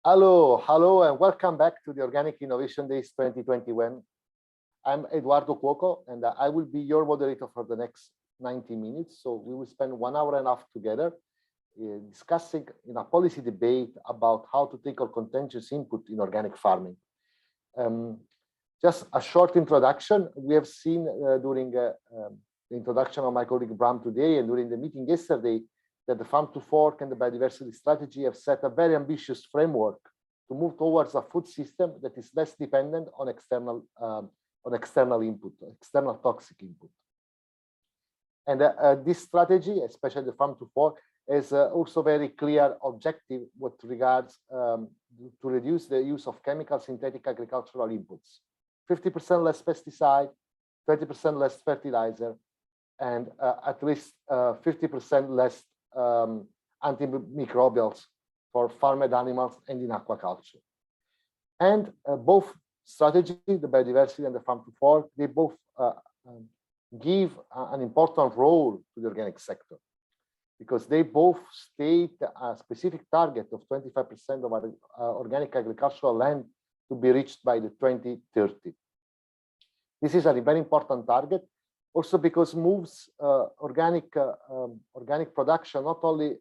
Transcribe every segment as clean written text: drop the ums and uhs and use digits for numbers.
Hello, and welcome back to the Organic Innovation Days 2021. I'm Eduardo Cuoco, and I will be your moderator for the next 90 minutes. So we will spend 1 hour and a half together discussing in a policy debate about how to tackle contentious input in organic farming. Just a short introduction. We have seen during the introduction of my colleague Bram today and during the meeting yesterday that the Farm to Fork and the biodiversity strategy have set a very ambitious framework to move towards a food system that is less dependent on external input, external toxic input. And this strategy, especially the Farm to Fork, is also very clear objective with regards to reduce the use of chemical synthetic agricultural inputs, 50% less pesticide, 20% less fertilizer, and at least 50% less antimicrobials for farmed animals and in aquaculture. And both strategy, the biodiversity and the Farm to Fork, they both give an important role to the organic sector because they both state a specific target of 25% of our organic agricultural land to be reached by the 2030. This is a very important target, also because moves organic production not only,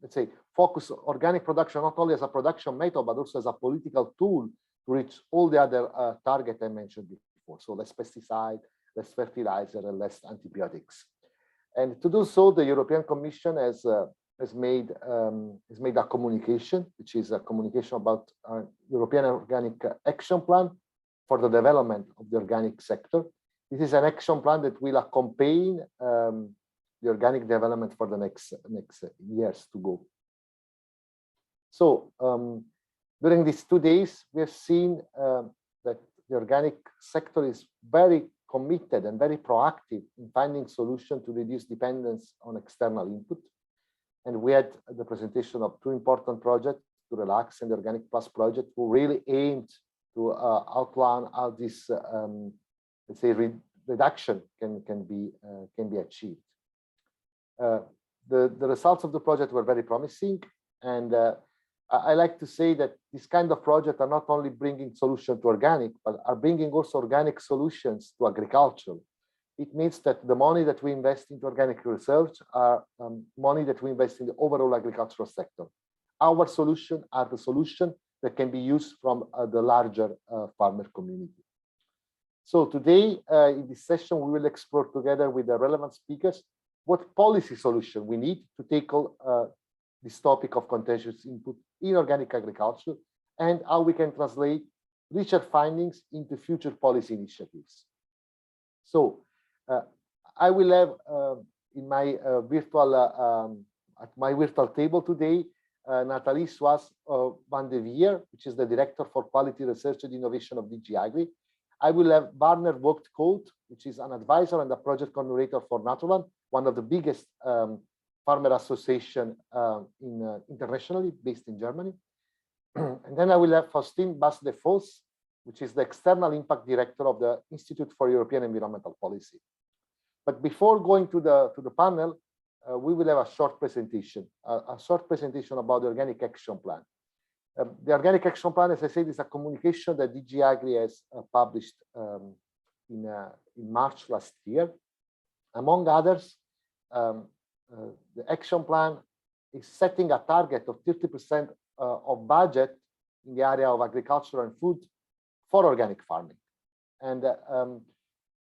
let's say, focus organic production not only as a production method, but also as a political tool to reach all the other targets I mentioned before. So less pesticide, less fertilizer, and less antibiotics. And to do so, the European Commission has made a communication, which is a communication about European Organic Action Plan for the development of the organic sector. This is an action plan that will accompany the organic development for the next years to go. So during these 2 days, we have seen that the organic sector is very committed and very proactive in finding solutions to reduce dependence on external input. And we had the presentation of 2 important projects, to Relax and the Organic Plus project, who really aimed to outline how this let's say reduction can be achieved. The results of the project were very promising, and I like to say that this kind of project are not only bringing solution to organic, but are bringing also organic solutions to agriculture. It means that the money that we invest into organic research are money that we invest in the overall agricultural sector. Our solution are the solution that can be used from the larger farmer community. So today, in this session, we will explore together with the relevant speakers what policy solution we need to tackle this topic of contentious input in organic agriculture and how we can translate richer findings into future policy initiatives. So I will have in my at my virtual table today, Nathalie Sauze-Vandevyver, which is the Director for Quality Research and Innovation of DG AGRI. I will have Werner Vogt-Kaute, which is an advisor and a project coordinator for Naturland, one of the biggest farmer association internationally, based in Germany. And then I will have Faustine Bas-Defossez, which is the External Impact Director of the Institute for European Environmental Policy. But before going to the panel, we will have a short presentation about the Organic Action Plan. The Organic Action Plan, as I said, is a communication that DG AGRI has published in March last year. Among others, the action plan is setting a target of 30% of budget in the area of agriculture and food for organic farming. And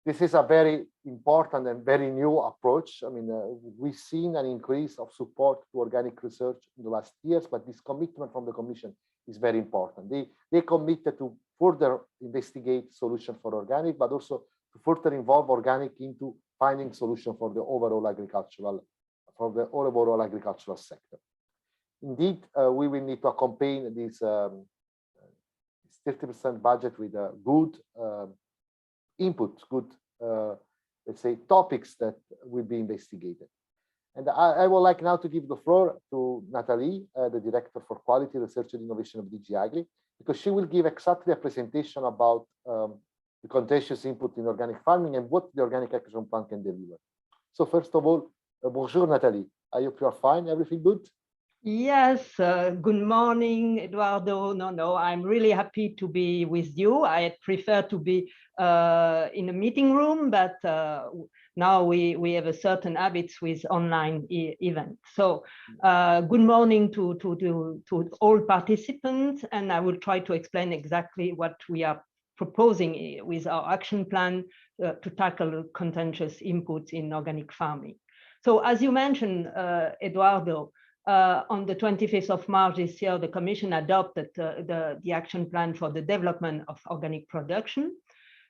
this is a very important and very new approach. I mean, we've seen an increase of support to organic research in the last years, but this commitment from the Commission is very important. They committed to further investigate solutions for organic, but also to further involve organic into finding solutions for the overall agricultural sector. Indeed, we will need to accompany this 30% budget with a good input, good, let's say, topics that will be investigated. And I would like now to give the floor to Nathalie, the Director for Quality Research and Innovation of DG AGRI, because she will give exactly a presentation about the contentious input in organic farming and what the Organic Action Plan can deliver. So first of all, bonjour, Nathalie. I hope you are fine. Everything good? Yes, good morning, Eduardo. No, I'm really happy to be with you. I prefer to be in a meeting room, but now we have a certain habits with online events. So good morning to all participants, and I will try to explain exactly what we are proposing with our action plan to tackle contentious inputs in organic farming. So as you mentioned, Eduardo, on the 25th of March this year, the Commission adopted the action plan for the development of organic production.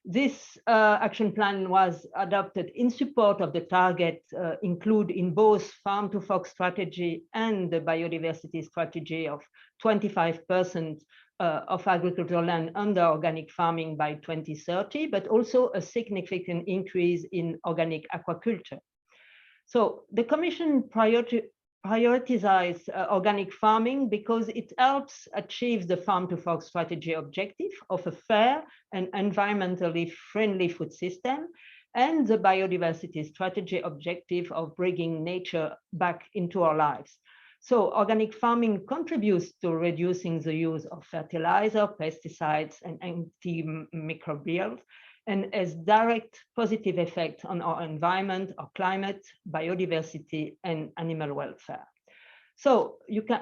This action plan was adopted in support of the target included in both farm to fork strategy and the biodiversity strategy of 25% of agricultural land under organic farming by 2030, but also a significant increase in organic aquaculture. So the Commission prioritize organic farming because it helps achieve the farm to fork strategy objective of a fair and environmentally friendly food system and the biodiversity strategy objective of bringing nature back into our lives. So organic farming contributes to reducing the use of fertilizer, pesticides, and antimicrobials, and has direct positive effect on our environment, our climate, biodiversity, and animal welfare. So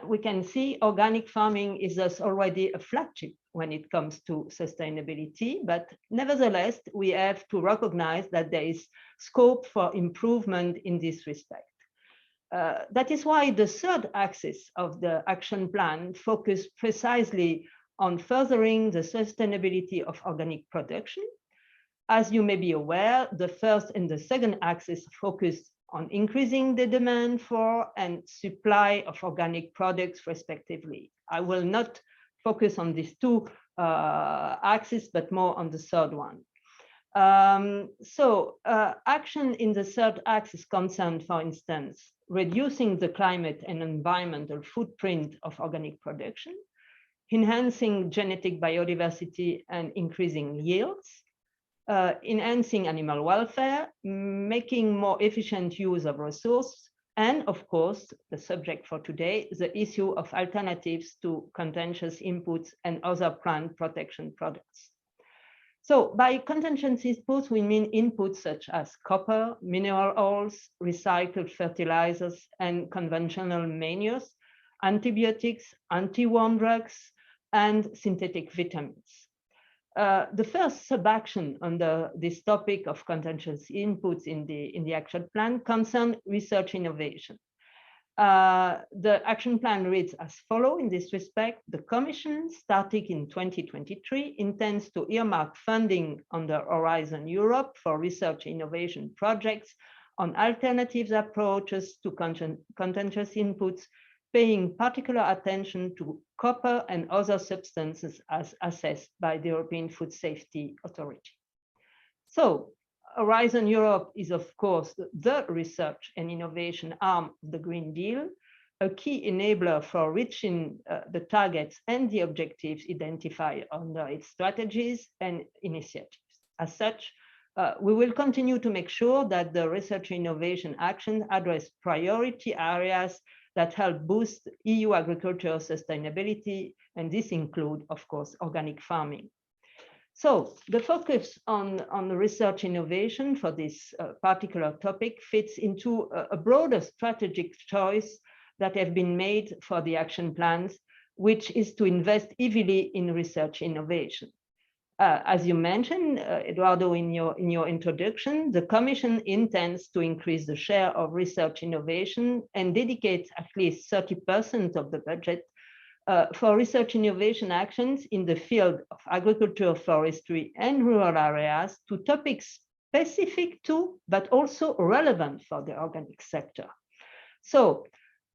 we can see organic farming is thus already a flagship when it comes to sustainability, but nevertheless, we have to recognize that there is scope for improvement in this respect. That is why the third axis of the action plan focused precisely on furthering the sustainability of organic production. As you may be aware, the first and the second axis focus on increasing the demand for and supply of organic products respectively. I will not focus on these two axes, but more on the third one. Action in the third axis concerned, for instance, reducing the climate and environmental footprint of organic production, enhancing genetic biodiversity and increasing yields, enhancing animal welfare, making more efficient use of resources, and of course, the subject for today, the issue of alternatives to contentious inputs and other plant protection products. So by contentious inputs, we mean inputs such as copper, mineral oils, recycled fertilizers, and conventional manures, antibiotics, anti-worm drugs, and synthetic vitamins. The first sub-action under this topic of contentious inputs in the action plan concern research innovation. The action plan reads as follows in this respect. The Commission, starting in 2023, intends to earmark funding under Horizon Europe for research innovation projects on alternative approaches to contentious inputs, paying particular attention to copper and other substances as assessed by the European Food Safety Authority. So Horizon Europe is, of course, the research and innovation arm of the Green Deal, a key enabler for reaching the targets and the objectives identified under its strategies and initiatives. As such, we will continue to make sure that the research and innovation actions address priority areas that help boost EU agricultural sustainability, and this includes, of course, organic farming. So the focus on the research innovation for this particular topic fits into a broader strategic choice that have been made for the action plans, which is to invest heavily in research innovation. As you mentioned, Eduardo, in your introduction, the Commission intends to increase the share of research innovation and dedicate at least 30% of the budget for research innovation actions in the field of agriculture, forestry, and rural areas to topics specific to, but also relevant for the organic sector. So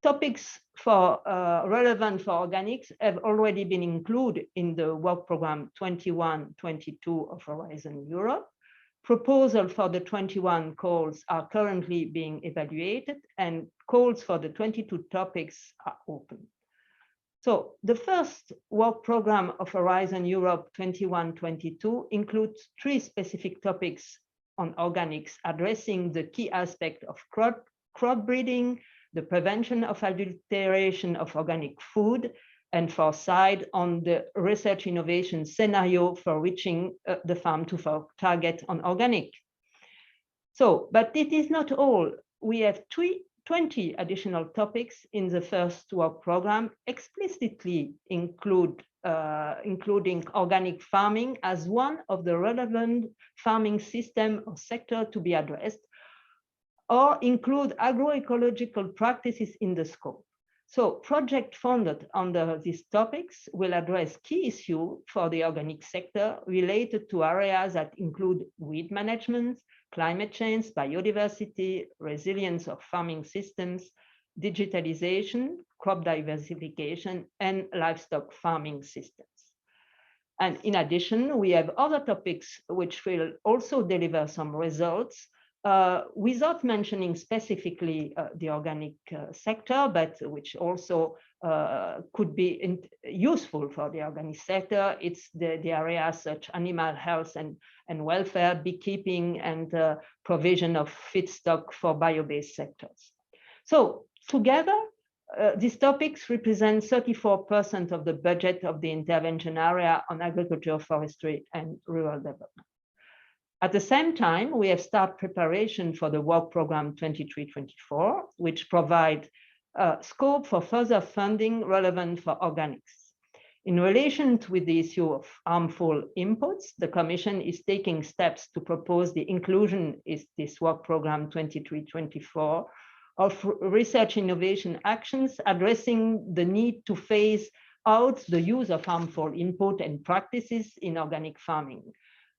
topics for relevant for organics have already been included in the work program 21-22 of Horizon Europe. Proposals for the 21 calls are currently being evaluated, and calls for the 22 topics are open. So the first work program of Horizon Europe 21-22 includes 3 specific topics on organics, addressing the key aspect of crop breeding, the prevention of adulteration of organic food, and foresight on the research innovation scenario for reaching the farm to fork target on organic. So, but it is not all. We have 20 additional topics in the first work program, explicitly including organic farming as one of the relevant farming system or sector to be addressed, or include agroecological practices in the scope. So project funded under these topics will address key issues for the organic sector related to areas that include weed management, climate change, biodiversity, resilience of farming systems, digitalization, crop diversification, and livestock farming systems. And in addition, we have other topics which will also deliver some results without mentioning specifically the organic sector, but which also could be useful for the organic sector. It's the areas such animal health and welfare, beekeeping, and provision of feedstock for bio-based sectors. So together, these topics represent 34% of the budget of the intervention area on agriculture, forestry, and rural development. At the same time, we have started preparation for the work program 23-24, which provide scope for further funding relevant for organics. In relation with the issue of harmful inputs, the Commission is taking steps to propose the inclusion in this work program 23-24 of research innovation actions addressing the need to phase out the use of harmful input and practices in organic farming.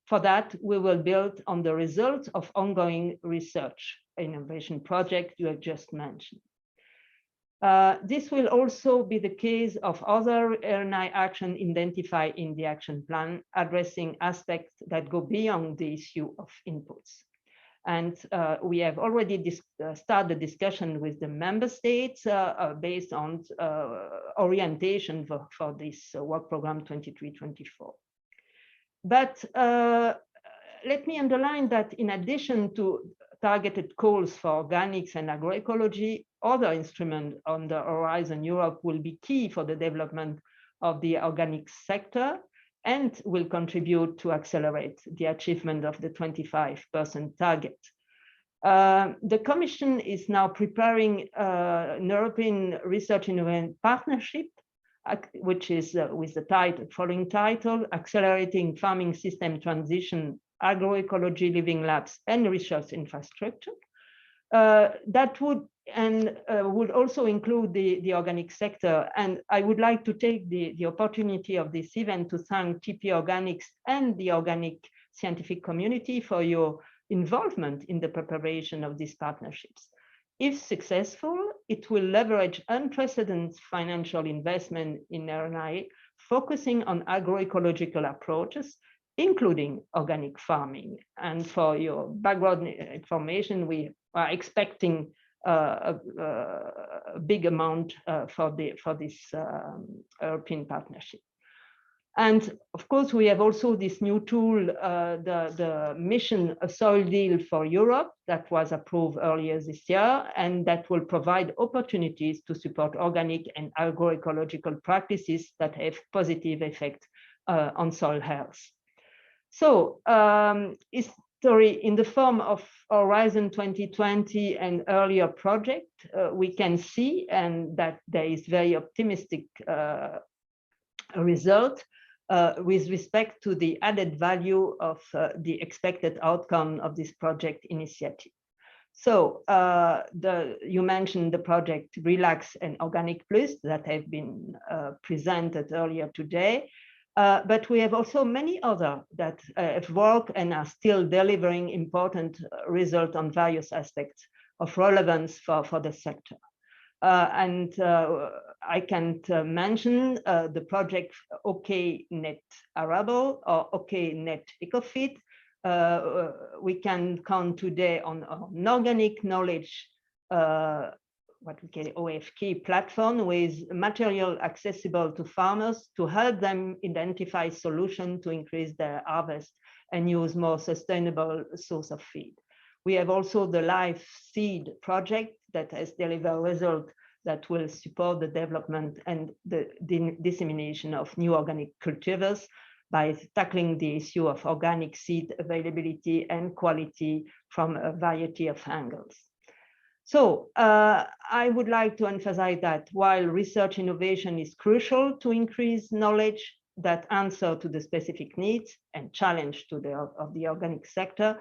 For that, we will build on the results of ongoing research innovation project you have just mentioned. This will also be the case of other RNI action identified in the action plan, addressing aspects that go beyond the issue of inputs. And we have already started discussion with the member states based on orientation for this work program 23-24. But let me underline that in addition to targeted calls for organics and agroecology, other instruments on the Horizon Europe will be key for the development of the organic sector and will contribute to accelerate the achievement of the 25% target. The Commission is now preparing an European Research Innovation Partnership, which is with the following title, Accelerating Farming System Transition, Agroecology, Living Labs, and Research Infrastructure. That would also include the organic sector. And I would like to take the opportunity of this event to thank TP Organics and the organic scientific community for your involvement in the preparation of these partnerships. If successful, it will leverage unprecedented financial investment in RNI, focusing on agroecological approaches, including organic farming. And for your background information, we are expecting a big amount for this European partnership. And of course, we have also this new tool, the mission A Soil Deal for Europe that was approved earlier this year, and that will provide opportunities to support organic and agroecological practices that have positive effect on soil health. So history in the form of Horizon 2020 and earlier project, we can see and that there is very optimistic result with respect to the added value of the expected outcome of this project initiative. So you mentioned the project Relax and Organic Plus that have been presented earlier today, but we have also many other that have worked and are still delivering important results on various aspects of relevance for the sector. And I can mention the project OK Net Arable or OK Net Ecofit. We can count today on an organic knowledge, what we call OFK platform, with material accessible to farmers to help them identify solutions to increase their harvest and use more sustainable source of feed. We have also the Live Seed project that has delivered results that will support the development and the dissemination of new organic cultivars by tackling the issue of organic seed availability and quality from a variety of angles. So I would like to emphasize that while research innovation is crucial to increase knowledge that answer to the specific needs and challenge of the organic sector,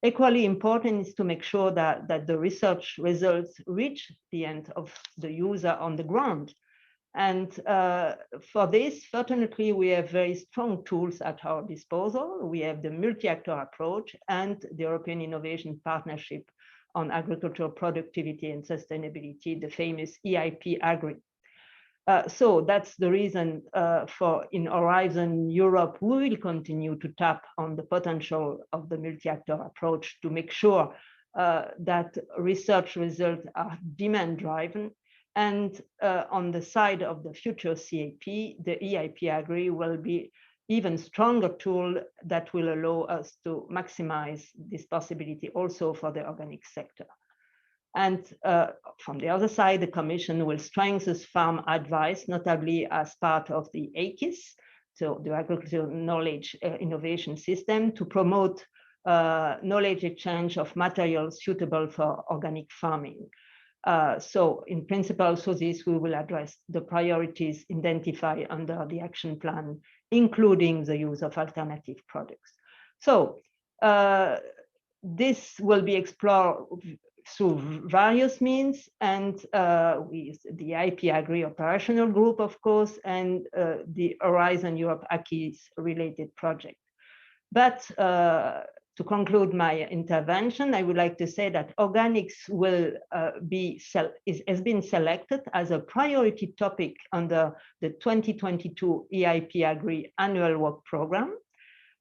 equally important is to make sure that the research results reach the end of the user on the ground. And for this, fortunately, we have very strong tools at our disposal. We have the multi-actor approach and the European Innovation Partnership on Agricultural Productivity and Sustainability, the famous EIP AGRI. So that's the reason for in Horizon Europe, we will continue to tap on the potential of the multi-actor approach to make sure that research results are demand-driven. And on the side of the future CAP, the EIP AGRI will be even stronger tool that will allow us to maximize this possibility also for the organic sector. And from the other side, the Commission will strengthen farm advice, notably as part of the AKIS, so the Agricultural Knowledge Innovation System, to promote knowledge exchange of materials suitable for organic farming. So in principle, so this we will address the priorities identified under the action plan, including the use of alternative products. So this will be explored through various means, and with the IP AGRI operational group, of course, and the Horizon Europe AKIS related project. But to conclude my intervention, I would like to say that organics will has been selected as a priority topic under the 2022 EIP AGRI annual work program.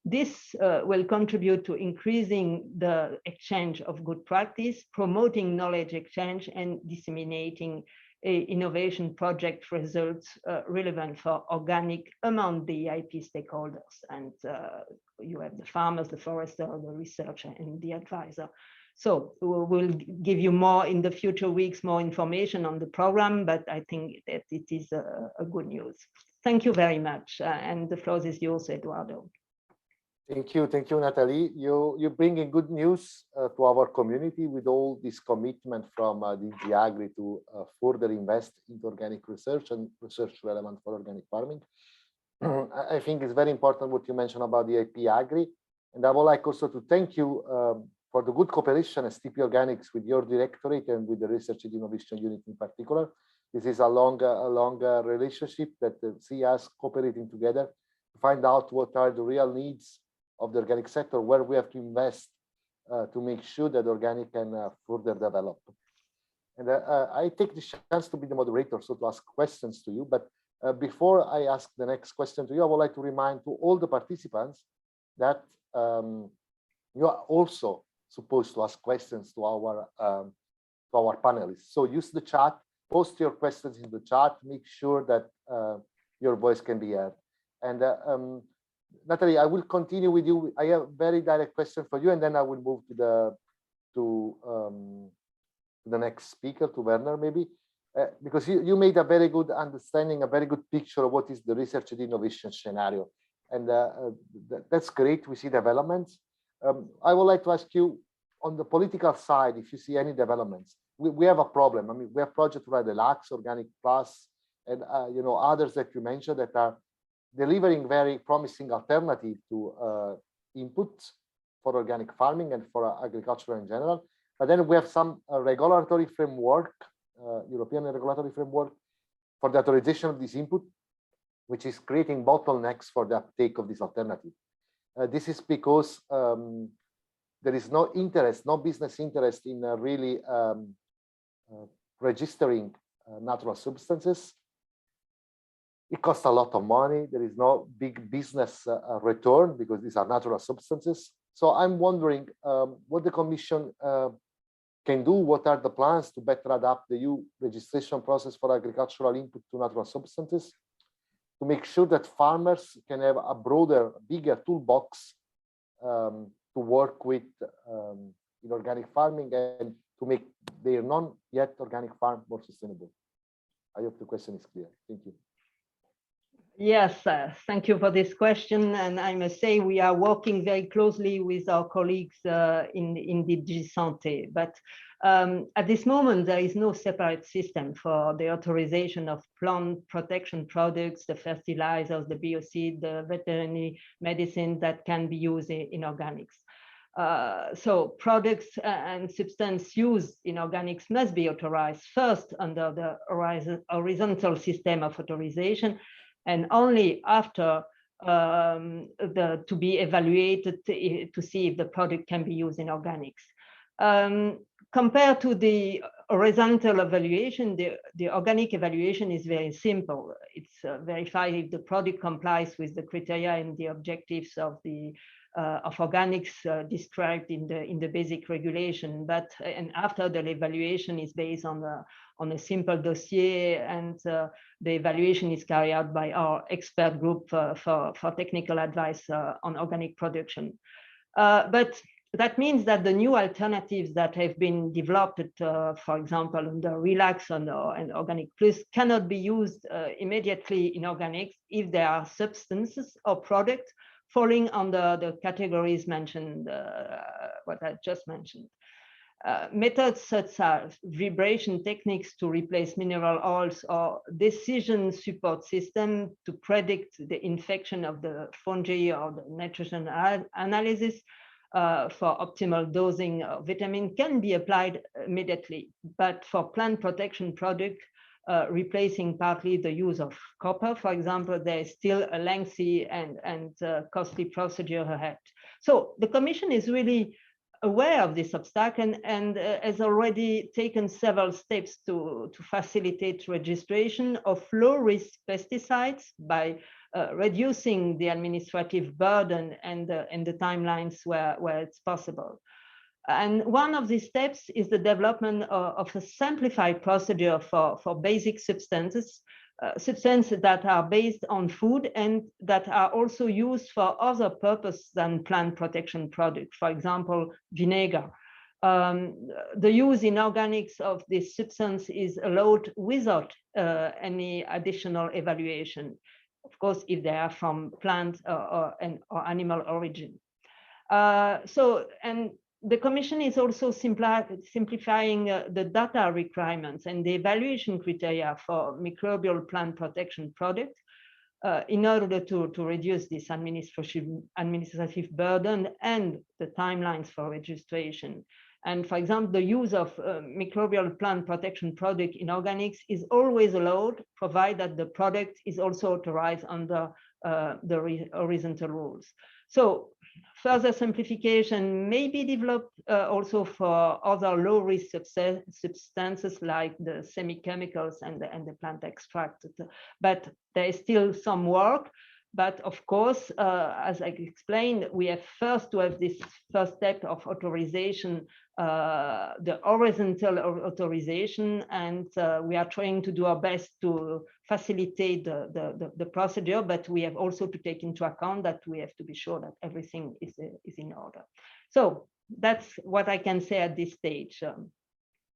This will contribute to increasing the exchange of good practice, promoting knowledge exchange, and disseminating innovation project results relevant for organic among the EIP stakeholders. And you have the farmers, the forester, the researcher, and the advisor. So we'll give you more in the future weeks, more information on the program, but I think that it is a good news. Thank you very much. And the floor is yours, Eduardo. Thank you, Nathalie. You bring in good news to our community with all this commitment from DG AGRI to further invest into organic research and research relevant for organic farming. I think it's very important what you mentioned about the IP AGRI, and I would like also to thank you for the good cooperation as TP Organics with your directorate and with the Research and Innovation Unit in particular. This is a longer relationship that sees us cooperating together to find out what are the real needs of the organic sector, where we have to invest to make sure that organic can further develop. And I take the chance to be the moderator, so to ask questions to you. But before I ask the next question to you, I would like to remind to all the participants that you are also supposed to ask questions to our panelists. So use the chat, post your questions in the chat, make sure that your voice can be heard. And Nathalie, I will continue with you. I have a very direct question for you, and then I will move to the next speaker, to Werner, maybe, because you made a very good understanding, a very good picture of what is the research and innovation scenario, and that's great. We see developments. I would like to ask you, on the political side, if you see any developments. We have a problem. I mean, we have projects like the Lax, Organic Plus, and others that you mentioned that are delivering very promising alternative to inputs for organic farming and for agriculture in general. But then we have some regulatory framework, European regulatory framework for the authorization of this input, which is creating bottlenecks for the uptake of this alternative. This is because there is no interest, no business interest in really registering natural substances. It costs a lot of money. There is no big business return because these are natural substances. So I'm wondering what the Commission can do. What are the plans to better adapt the EU registration process for agricultural input to natural substances to make sure that farmers can have a broader, bigger toolbox to work with in organic farming and to make their non-yet organic farm more sustainable? I hope the question is clear. Thank you. Yes, thank you for this question. And I must say we are working very closely with our colleagues in the DG Santé. But at this moment, there is no separate system for the authorization of plant protection products, the fertilizers, the biocide, the veterinary medicine that can be used in organics. So products and substance used in organics must be authorized first under the horizontal system of authorization, and only after to be evaluated to see if the product can be used in organics. Compared to the horizontal evaluation, the organic evaluation is very simple. It's verify if the product complies with the criteria and the objectives of the of organics described in the basic regulation. But and after the evaluation is based on a simple dossier, and the evaluation is carried out by our expert group for technical advice on organic production. But that means that the new alternatives that have been developed, for example, under Relax and Organic Plus, cannot be used immediately in organics if there are substances or products falling under the categories mentioned, what I just mentioned. Methods such as vibration techniques to replace mineral oils or decision support system to predict the infection of the fungi or the nitrogen analysis for optimal dosing of vitamin can be applied immediately. But for plant protection product, replacing partly the use of copper, for example, there is still a lengthy and costly procedure ahead. So the Commission is really aware of this obstacle and has already taken several steps to facilitate registration of low-risk pesticides by reducing the administrative burden and the timelines where it's possible. And one of these steps is the development of a simplified procedure for basic substances, substances that are based on food and that are also used for other purposes than plant protection products, for example, vinegar. The use in organics of this substance is allowed without any additional evaluation, of course, if they are from plant or animal origin. And the Commission is also simplifying the data requirements and the evaluation criteria for microbial plant protection products in order to reduce this administrative burden and the timelines for registration. And for example, the use of microbial plant protection product in organics is always allowed, provided that the product is also authorized under the horizontal rules. So further simplification may be developed also for other low-risk substances like the semi-chemicals and the plant extract. But there is still some work. But of course, as I explained, we have first to have this first step of authorization, the horizontal authorization, and we are trying to do our best to facilitate the procedure, but we have also to take into account that we have to be sure that everything is in order. So that's what I can say at this stage.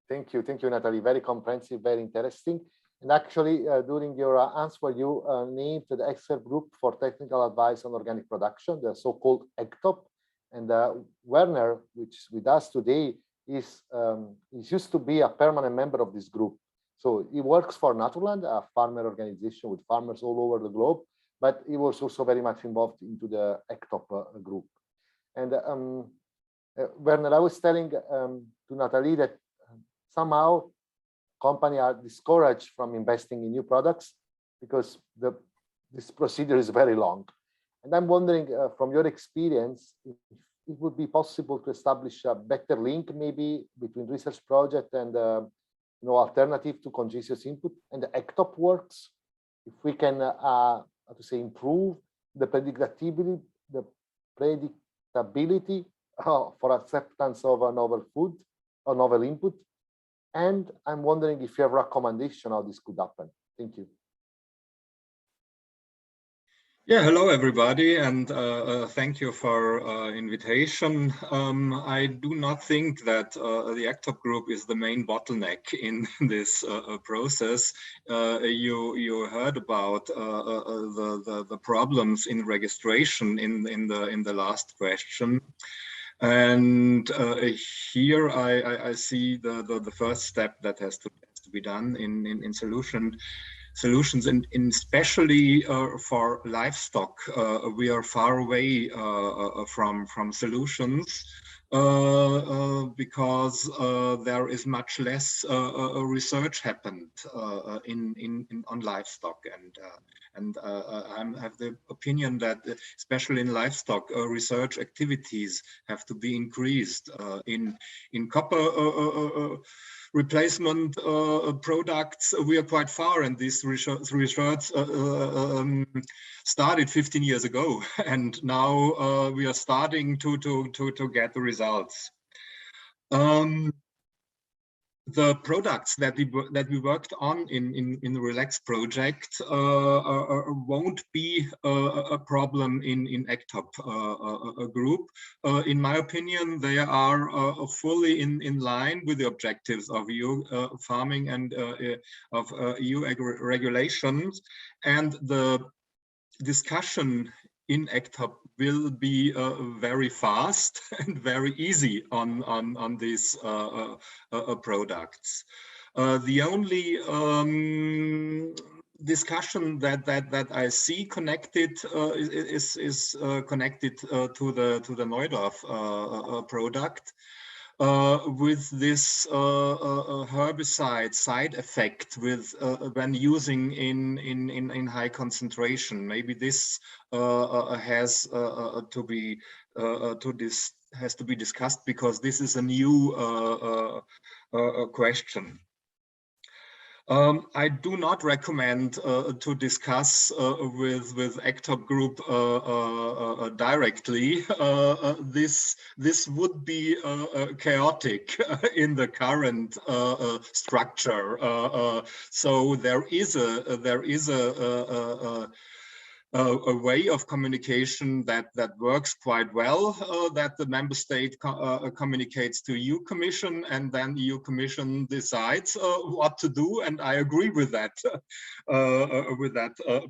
Thank you, Nathalie. Very comprehensive, very interesting. And actually, during your answer, you named the expert group for technical advice on organic production, the so-called EGTOP. And Werner, which is with us today, is used to be a permanent member of this group. So he works for Naturland, a farmer organization with farmers all over the globe, but he was also very much involved into the EGTOP group. And Werner, I was telling to Nathalie that somehow companies are discouraged from investing in new products because this procedure is very long. And I'm wondering, from your experience, if it would be possible to establish a better link maybe between research project and alternative to Contentious input and the EGTOP works, if we can how to say improve the predictability for acceptance of a novel food or novel input. And I'm wondering if you have a recommendation how this could happen. Thank you. Yeah, hello everybody, and thank you for invitation. I do not think that the ACTOP group is the main bottleneck in this process. You heard about the problems in registration in the last question. And here I see the first step that has to be done in solutions, and especially for livestock. We are far away from solutions because there is much less research happened on livestock, and I have the opinion that especially in livestock, research activities have to be increased. In copper replacement products, we are quite far, and this research started 15 years ago, and now we are starting to get the results. The products that we worked on in the RELAX project won't be a problem in ACTOP group. In my opinion, they are fully in line with the objectives of EU farming and of EU regulations, and the discussion in ACTOP will be very fast and very easy on these products. The only discussion that I see connected is connected to the Neudorf product. With this herbicide side effect with when using in high concentration. Maybe this has to be discussed, because this is a new question. I do not recommend to discuss with ACTOP group directly. This would be chaotic in the current structure. So there is a way of communication that works quite well, that the member state communicates to EU Commission, and then EU Commission decides what to do, and I agree with that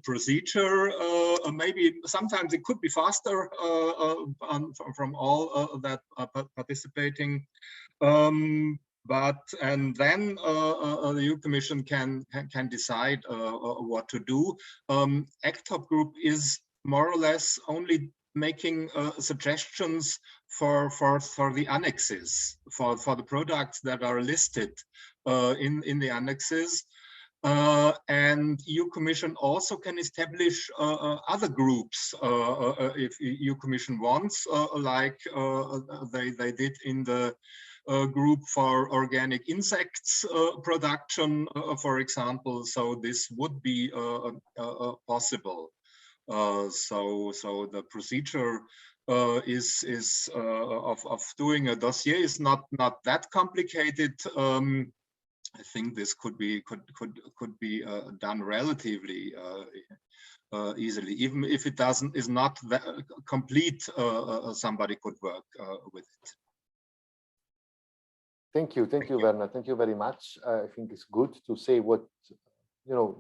procedure. Maybe sometimes it could be faster from all that are participating. And then the EU Commission can decide what to do. ACTOP group is more or less only making suggestions for the annexes, for the products that are listed in the annexes. And EU Commission also can establish other groups if EU Commission wants, like they did in the group for organic insects production, for example. So this would be possible. So the procedure is of doing a dossier is not that complicated. I think this could be done relatively easily, even if it is not complete. Somebody could work with it. Thank you, Werner. Thank you very much. I think it's good to say what, the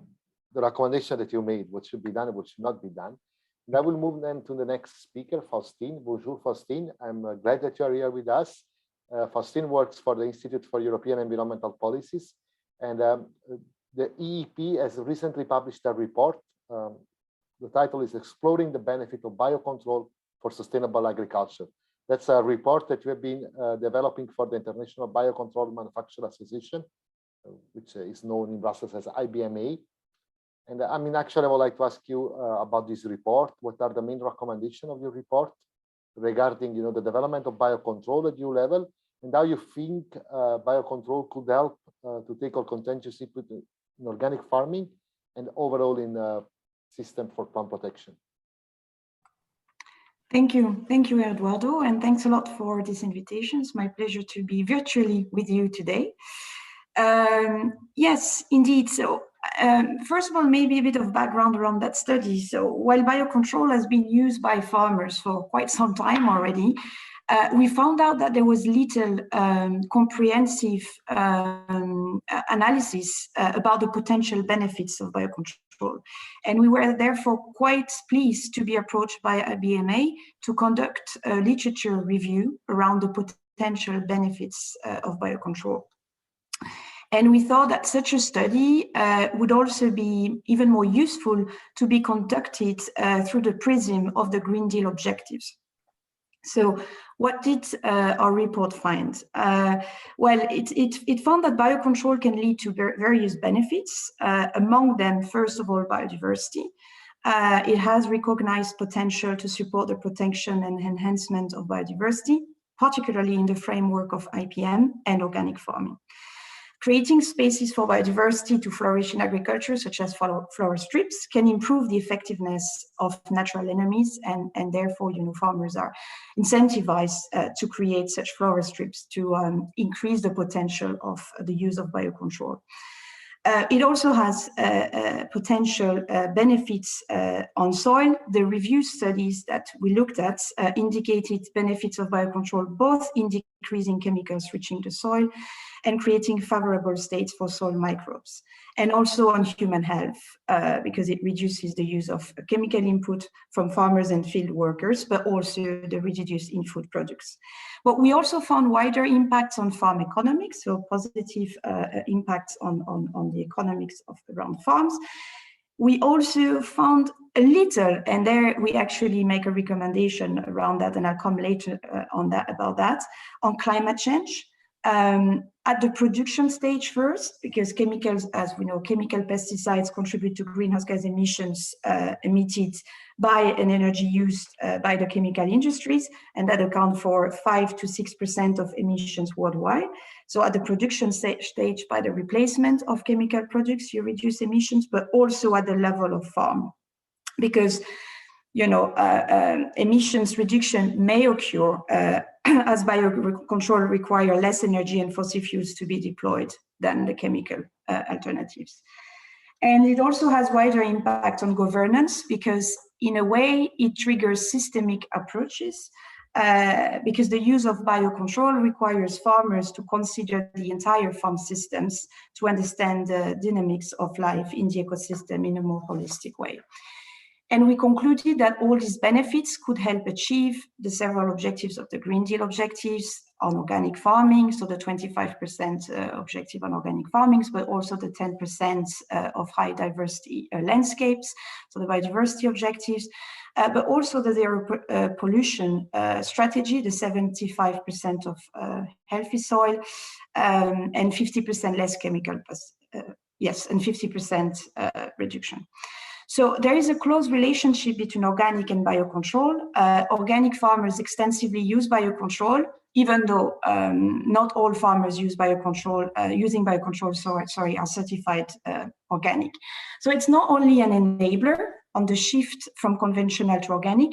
recommendation that you made, what should be done and what should not be done. And I will move then to the next speaker, Faustine. Bonjour, Faustine. I'm glad that you are here with us. Faustine works for the Institute for European Environmental Policies, and the IEEP has recently published a report. The title is Exploring the Benefit of Biocontrol for Sustainable Agriculture. That's a report that we have been developing for the International Biocontrol Manufacturer Association, which is known in Brussels as IBMA. And actually, I would like to ask you about this report. What are the main recommendations of your report regarding, the development of biocontrol at EU level, and how you think biocontrol could help to tackle contentious input in organic farming and overall in system for plant protection? Thank you, Eduardo, and thanks a lot for this invitation. It's my pleasure to be virtually with you today. Yes, indeed. So first of all, maybe a bit of background around that study. So while biocontrol has been used by farmers for quite some time already, we found out that there was little comprehensive analysis about the potential benefits of biocontrol. And we were therefore quite pleased to be approached by a BMA to conduct a literature review around the potential benefits of biocontrol. And we thought that such a study would also be even more useful to be conducted through the prism of the Green Deal objectives. So what did our report find? Well, it found that biocontrol can lead to various benefits, among them, first of all, biodiversity. It has recognized potential to support the protection and enhancement of biodiversity, particularly in the framework of IPM and organic farming. Creating spaces for biodiversity to flourish in agriculture, such as flower strips, can improve the effectiveness of natural enemies, and therefore, farmers are incentivized to create such flower strips to increase the potential of the use of biocontrol. It also has potential benefits on soil. The review studies that we looked at indicated benefits of biocontrol both in decreasing chemicals reaching the soil and creating favorable states for soil microbes, and also on human health, because it reduces the use of chemical input from farmers and field workers, but also the residues in food products. But we also found wider impacts on farm economics, so positive impacts on the economics of around farms. We also found a little, and there we actually make a recommendation around that, and I'll come later about that, on climate change. At the production stage first, because chemicals, as we know, chemical pesticides contribute to greenhouse gas emissions emitted by an energy used by the chemical industries, and that account for 5 to 6% of emissions worldwide. So at the production stage, by the replacement of chemical products, you reduce emissions, but also at the level of farm, because emissions reduction may occur as biocontrol require less energy and fossil fuels to be deployed than the chemical alternatives. And it also has wider impact on governance, because in a way it triggers systemic approaches, because the use of biocontrol requires farmers to consider the entire farm systems to understand the dynamics of life in the ecosystem in a more holistic way. And we concluded that all these benefits could help achieve the several objectives of the Green Deal objectives on organic farming, so the 25% objective on organic farming, but also the 10% of high diversity landscapes, so the biodiversity objectives, but also the zero pollution strategy, the 75% of healthy soil, and 50% less chemical, and 50% reduction. So there is a close relationship between organic and biocontrol. Organic farmers extensively use biocontrol, even though not all farmers use biocontrol, using biocontrol, are certified organic. So it's not only an enabler on the shift from conventional to organic,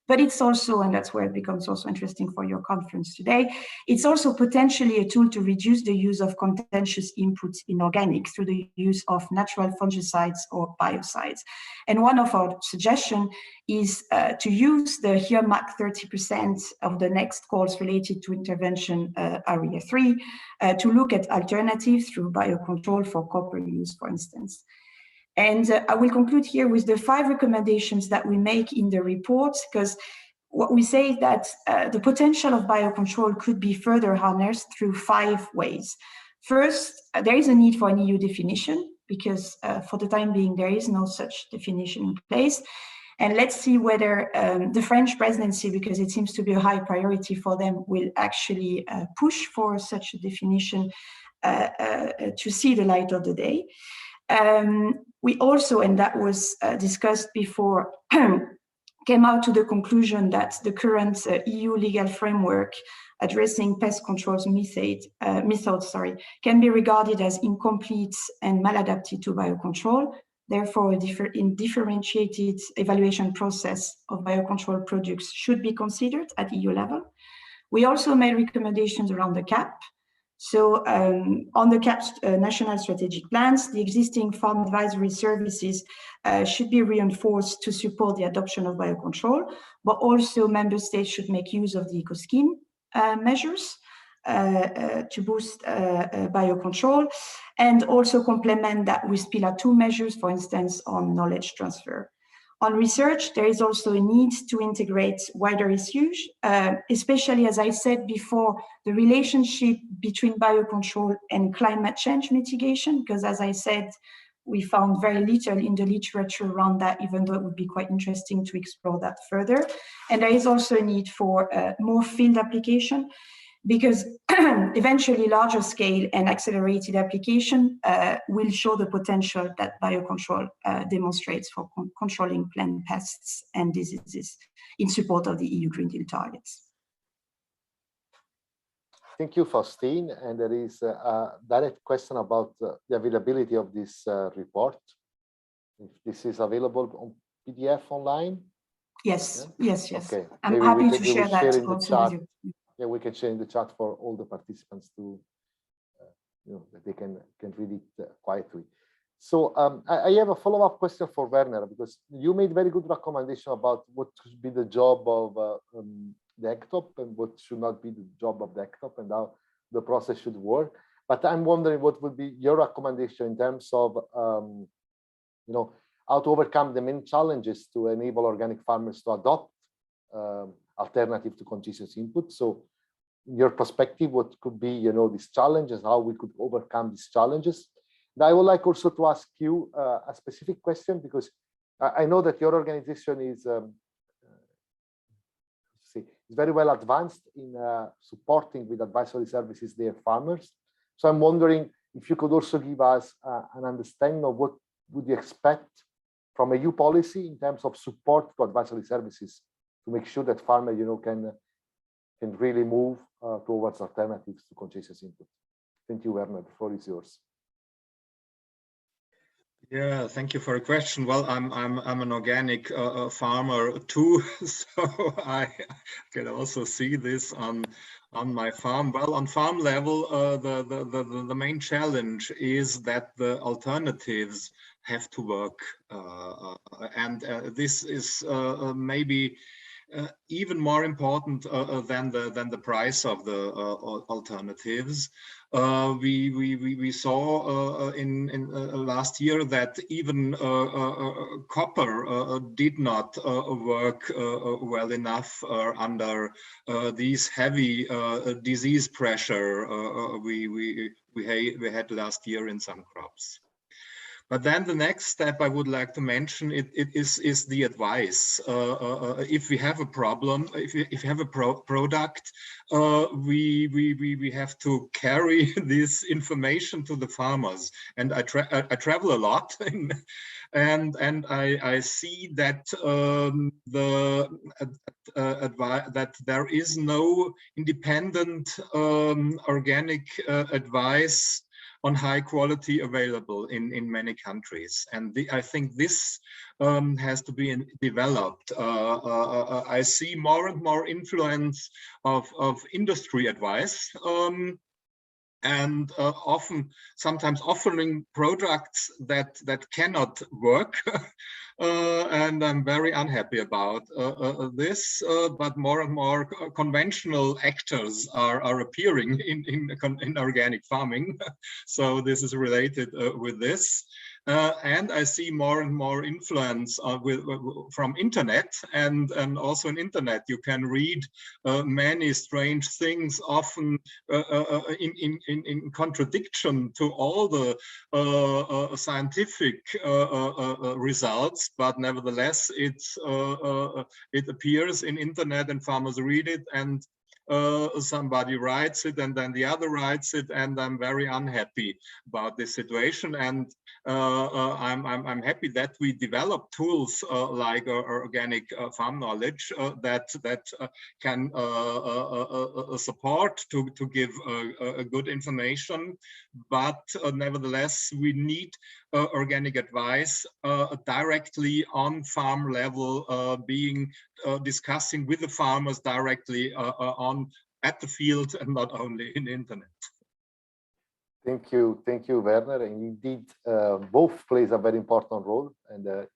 but it's also, and that's where it becomes also interesting for your conference today, it's also potentially a tool to reduce the use of contentious inputs in organic through the use of natural fungicides or biocides. And one of our suggestions is to use the here MAC 30% of the next calls related to intervention area 3 to look at alternatives through biocontrol for copper use, for instance. And I will conclude here with the 5 recommendations that we make in the report, because what we say is that the potential of biocontrol could be further harnessed through 5 ways. First, there is a need for an EU definition, because for the time being, there is no such definition in place. And let's see whether the French presidency, because it seems to be a high priority for them, will actually push for such a definition to see the light of the day. We also, and that was discussed before, came out to the conclusion that the current EU legal framework addressing pest control's methods can be regarded as incomplete and maladapted to biocontrol. Therefore, a differentiated evaluation process of biocontrol products should be considered at EU level. We also made recommendations around the CAP. So on the national strategic plans, the existing farm advisory services should be reinforced to support the adoption of biocontrol, but also member states should make use of the eco-scheme measures to boost biocontrol, and also complement that with Pillar 2 measures, for instance, on knowledge transfer. On research, there is also a need to integrate wider issues, especially, as I said before, the relationship between biocontrol and climate change mitigation, because as I said, we found very little in the literature around that, even though it would be quite interesting to explore that further. And there is also a need for more field application, because eventually larger scale and accelerated application will show the potential that biocontrol demonstrates for controlling plant pests and diseases in support of the EU Green Deal targets. Thank you, Faustine. And there is a direct question about the availability of this report. If this is available on PDF online? Yes, yeah? yes. Okay. I'm happy to share that in the also chat. with you. Yeah, we can share in the chat for all the participants to, that they can read it quietly. So I have a follow-up question for Werner, because you made very good recommendation about what should be the job of the ECTOP and what should not be the job of the ECTOP and how the process should work. But I'm wondering what would be your recommendation in terms of, how to overcome the main challenges to enable organic farmers to adopt alternative to continuous input. So in your perspective, what could be, these challenges, how we could overcome these challenges? And I would like also to ask you a specific question, because I know that your organization is very well advanced in supporting with advisory services their farmers. So I'm wondering if you could also give us an understanding of what would you expect from a EU policy in terms of support to advisory services to make sure that farmers, can really move towards alternatives to continuous input. Thank you, Werner. The floor is yours. Yeah, thank you for the question. Well, I'm an organic farmer too, so I can also see this on my farm. Well, on farm level, the main challenge is that the alternatives have to work, and this is maybe even more important than the price of the alternatives. We saw in last year that even copper did not work well enough under these heavy disease pressure we had last year in some crops. But then the next step I would like to mention is the advice. If we have a problem, if we have a product, we have to carry this information to the farmers. And I travel a lot, and I see that that there is no independent organic advice on high quality available in many countries, and I think this has to be developed. I see more and more influence of industry advice, and sometimes offering products that cannot work. And I'm very unhappy about this, but more and more conventional actors are appearing in organic farming. So this is related with this. And I see more and more influence from internet, and also in internet you can read many strange things, often in contradiction to all the scientific results, but nevertheless it appears in internet and farmers read it, and somebody writes it and then the other writes it, and I'm very unhappy about this situation. And I'm happy that we develop tools like organic farm knowledge that can support to give good information, but nevertheless we need organic advice directly on farm level, discussing with the farmers directly at the field and not only in the internet. Thank you, Werner. And indeed, both plays a very important role, and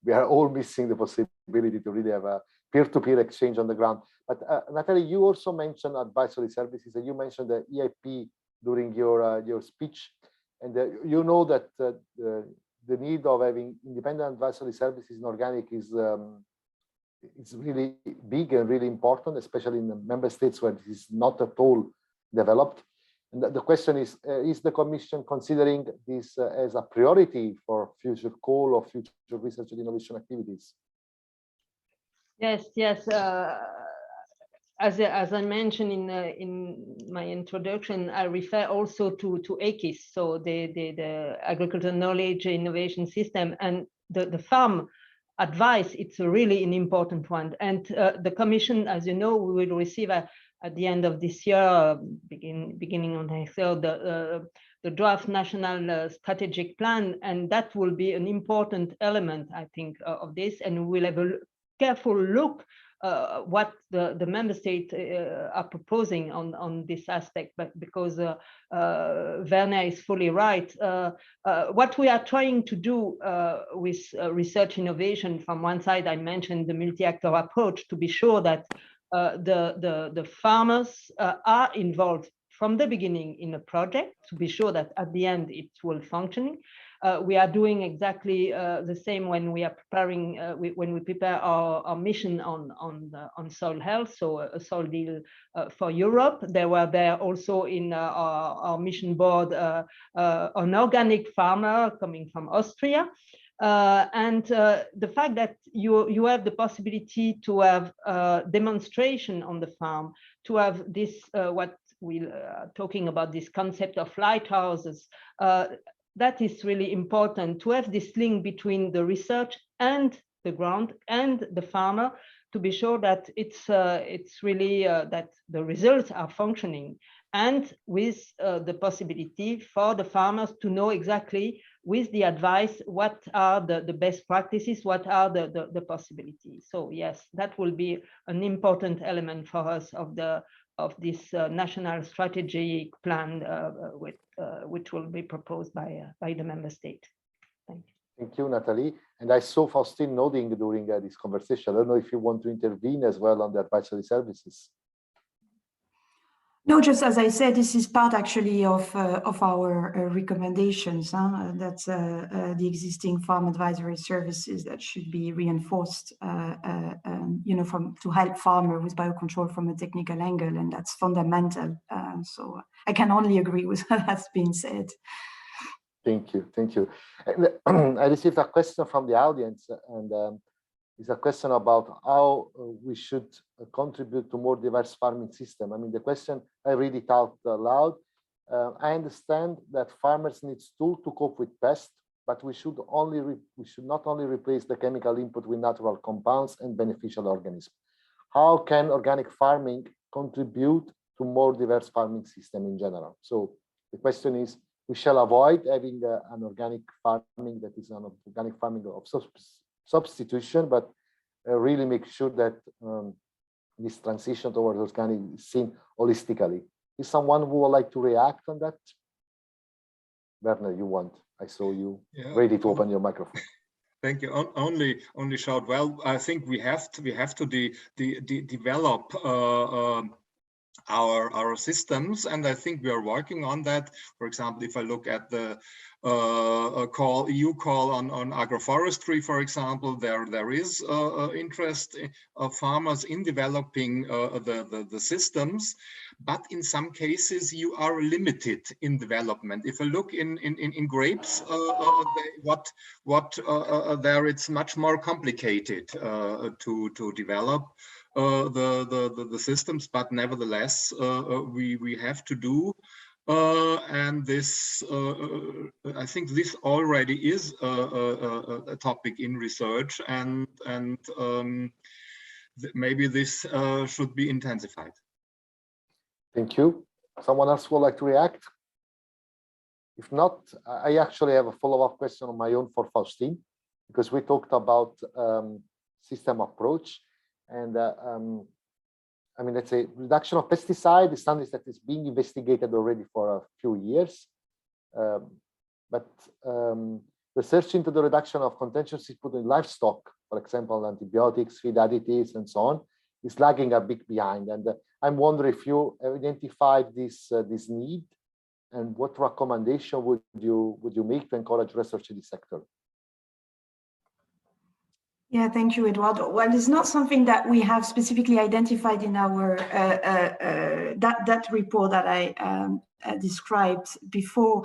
we are all missing the possibility to really have a peer-to-peer exchange on the ground. But Nathalie, you also mentioned advisory services, and you mentioned the EIP during your speech, and you know that the need of having independent advisory services in organic is really big and really important, especially in the member states where this is not at all developed. And the question is the Commission considering this as a priority for future call or future research and innovation activities? Yes. As I mentioned in my introduction, I refer also to AKIS, so the Agricultural Knowledge Innovation System, and the farm advice. It's really an important one. And the Commission, as you know, we will receive at the end of this year, beginning of next year, the draft national strategic plan, and that will be an important element, I think, of this. And we will have a careful look what the member states are proposing on this aspect, but because Werner is fully right. What we are trying to do with research innovation, from one side, I mentioned the multi-actor approach, to be sure that the farmers are involved from the beginning in a project, to be sure that at the end it will function. We are doing exactly the same when we are preparing, when we prepare our mission on soil health, so a soil deal for Europe. There were also in our mission board an organic farmer coming from Austria. And the fact that you have the possibility to have demonstration on the farm, to have this, what we are talking about, this concept of lighthouses, that is really important, to have this link between the research and the ground and the farmer, to be sure that it's really that the results are functioning, and with the possibility for the farmers to know exactly, with the advice, what are the best practices, what are the possibilities. So yes, that will be an important element for us of this national strategic plan, which will be proposed by the member state. Thank you. Thank you, Nathalie. And I saw Faustine nodding during this conversation. I don't know if you want to intervene as well on the advisory services. No, just as I said, this is part actually of our recommendations. That's the existing farm advisory services that should be reinforced, to help farmer with biocontrol from a technical angle, and that's fundamental. So I can only agree with what has been said. Thank you. And I received a question from the audience, and it's a question about how we should contribute to more diverse farming system. I mean, the question, I read it out loud. I understand that farmers need tools to cope with pests, but we should not only replace the chemical input with natural compounds and beneficial organisms. How can organic farming contribute to more diverse farming system in general? So the question is, we shall avoid having an organic farming that is an organic farming of substitution, but really make sure that this transition towards organic is seen holistically. Is someone who would like to react on that? Werner, you want? I saw you ready to open your microphone. Thank you. Only short. Well, I think we have to develop our systems, and I think we are working on that. For example, if I look at the EU call on agroforestry, for example, there is interest of farmers in developing the systems, but in some cases you are limited in development. If I look in grapes, there it's much more complicated to develop the systems, but nevertheless we have to do, and this I think this already is a topic in research, and maybe this should be intensified. Thank you. Someone else would like to react? If not, I actually have a follow-up question on my own for Faustine, because we talked about system approach. And I mean, let's say reduction of pesticide is something that is being investigated already for a few years. But research into the reduction of contentious input in livestock, for example, antibiotics, feed additives, and so on, is lagging a bit behind. And I'm wondering if you identified this need, and what recommendation would you make to encourage research in this sector? Yeah, thank you, Eduardo. Well, it's not something that we have specifically identified in our that report that I described before.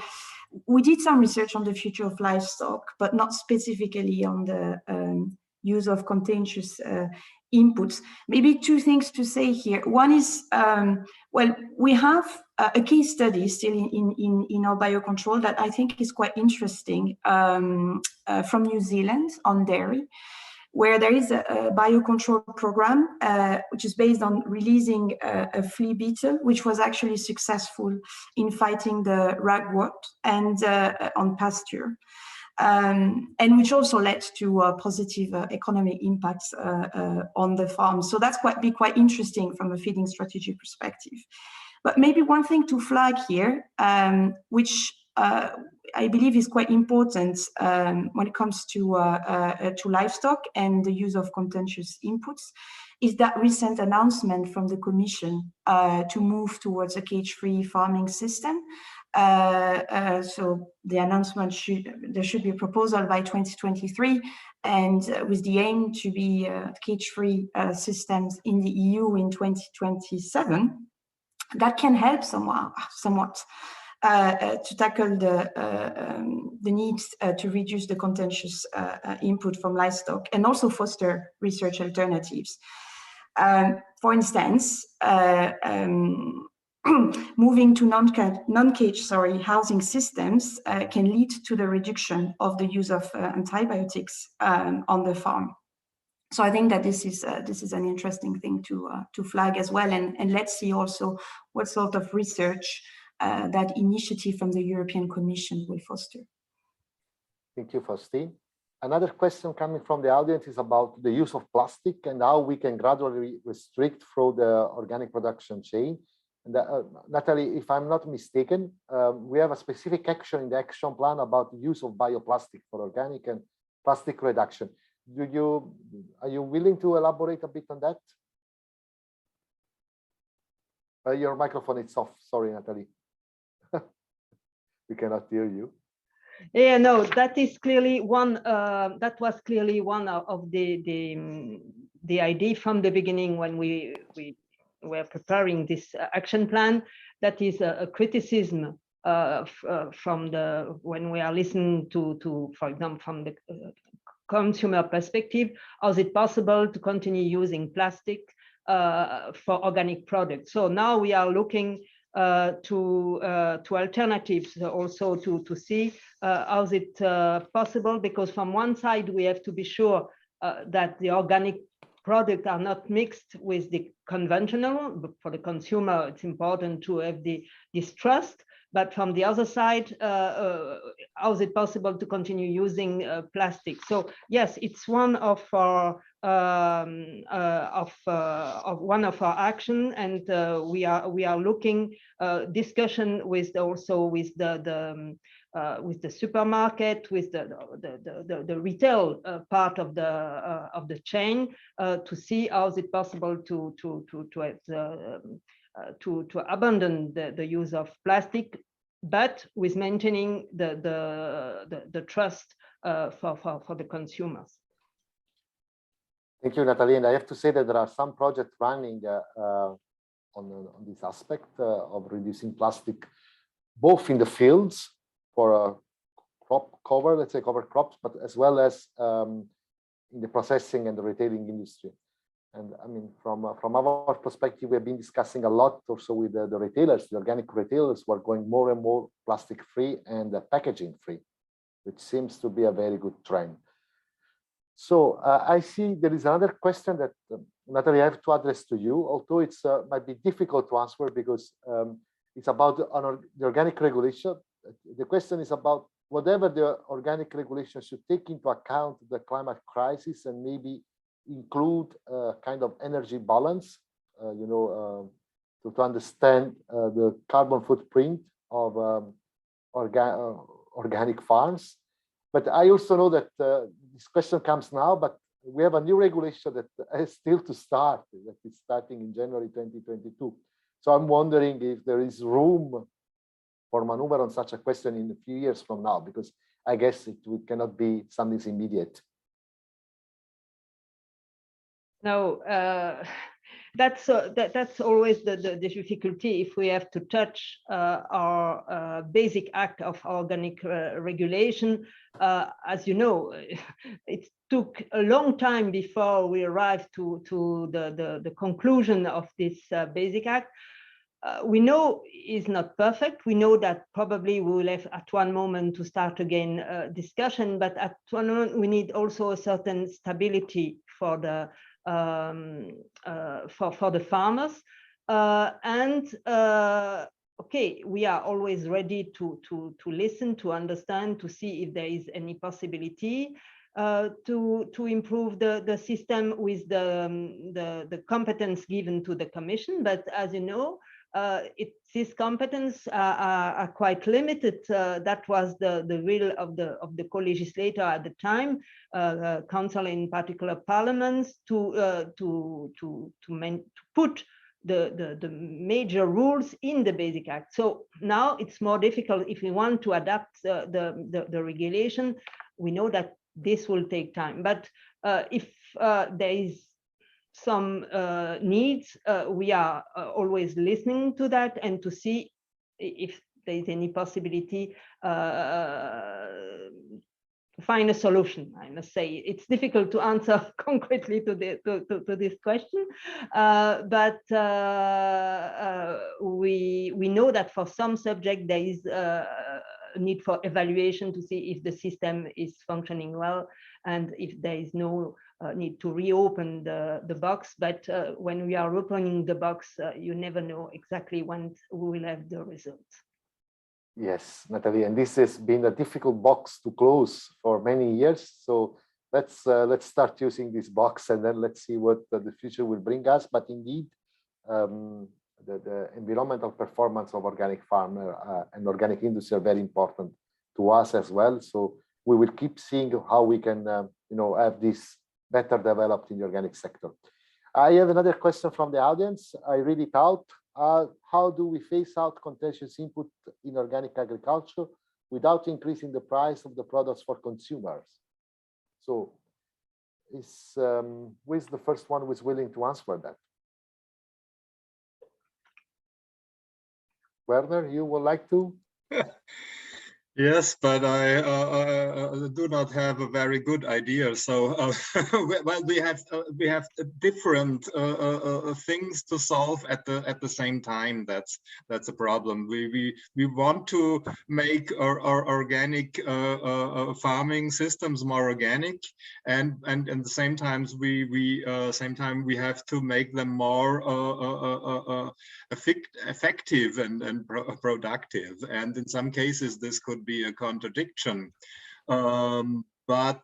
We did some research on the future of livestock, but not specifically on the use of contentious inputs. Maybe two things to say here. One is, well, we have a case study still in our biocontrol that I think is quite interesting from New Zealand on dairy, where there is a biocontrol program, which is based on releasing a flea beetle, which was actually successful in fighting the ragwort and on pasture, and which also led to positive economic impacts on the farm. So that's quite interesting from a feeding strategy perspective. But maybe one thing to flag here, which I believe is quite important when it comes to livestock and the use of contentious inputs, is that recent announcement from the Commission to move towards a cage-free farming system. So the announcement there should be a proposal by 2023, and with the aim to be cage-free systems in the EU in 2027. That can help somewhat. To tackle the needs to reduce the contentious input from livestock and also foster research alternatives. For instance, moving to non-cage housing systems can lead to the reduction of the use of antibiotics on the farm. So I think that this is an interesting thing to flag as well, and let's see also what sort of research that initiative from the European Commission will foster. Thank you, Faustine. Another question coming from the audience is about the use of plastic and how we can gradually restrict through the organic production chain. And Nathalie, if I'm not mistaken, we have a specific action in the action plan about the use of bioplastic for organic and plastic reduction. Are you willing to elaborate a bit on that? Your microphone is off. Sorry, Nathalie. We cannot hear you. Yeah, no, that is clearly one. That was clearly one of the idea from the beginning when we were preparing this action plan. That is a criticism from when we are listening to for example, from the consumer perspective. How is it possible to continue using plastic for organic products? So now we are looking to alternatives also to see how is it possible, because from one side we have to be sure that the organic products are not mixed with the conventional. But for the consumer, it's important to have this trust. But from the other side, how is it possible to continue using plastic? So yes, it's one of our one of our action, and we are looking discussion with also with the supermarket, with the retail part of the chain, to see how is it possible to abandon the use of plastic, but with maintaining the trust for the consumers. Thank you, Nathalie. And I have to say that there are some projects running on this aspect of reducing plastic, both in the fields for crop cover, let's say cover crops, but as well as in the processing and the retailing industry. And I mean, from our perspective, we have been discussing a lot also with the retailers, the organic retailers, who are going more and more plastic-free and packaging free, which seems to be a very good trend. So I see there is another question that Nathalie, I have to address to you, although it might be difficult to answer because it's about the organic regulation. The question is about whatever the organic regulation should take into account the climate crisis and maybe include kind of energy balance, to understand the carbon footprint of organic farms. But I also know that this question comes now, but we have a new regulation that is still to start, that is starting in January 2022. So I'm wondering if there is room for maneuver on such a question in a few years from now, because I guess it cannot be something immediate. No, that's always the difficulty if we have to touch our basic act of organic regulation. As you know, it took a long time before we arrived to the conclusion of this basic act. We know is not perfect. We know that probably we will have at one moment to start again discussion, but at one moment we need also a certain stability for the farmers. Okay, we are always ready to listen, to understand, to see if there is any possibility to improve the system with the competence given to the Commission. But as you know, these competence are quite limited. That was the will of the co-legislator at the time, Council, in particular parliaments, to put the major rules in the Basic Act. So now it's more difficult if we want to adapt the regulation. We know that this will take time, but if there is some needs, we are always listening to that and to see if there is any possibility to find a solution. I must say it's difficult to answer concretely to this question, but we know that for some subject there is a need for evaluation to see if the system is functioning well and if there is no need to reopen the box. But when we are opening the box, you never know exactly when we will have the results. Yes, Nathalie, and this has been a difficult box to close for many years. So let's start using this box, and then let's see what the future will bring us. But indeed, the environmental performance of organic farmer and organic industry are very important to us as well. So we will keep seeing how we can, have this better developed in the organic sector. I have another question from the audience. I read it out. How do we phase out contentious input in organic agriculture without increasing the price of the products for consumers? So who is the first one who is willing to answer that? Werner, you would like to? Yes, but I do not have a very good idea. So, well, we have different things to solve at the same time. That's a problem. We want to make our organic farming systems more organic, and at the same time we have to make them more effective and productive. And in some cases, this could be a contradiction, but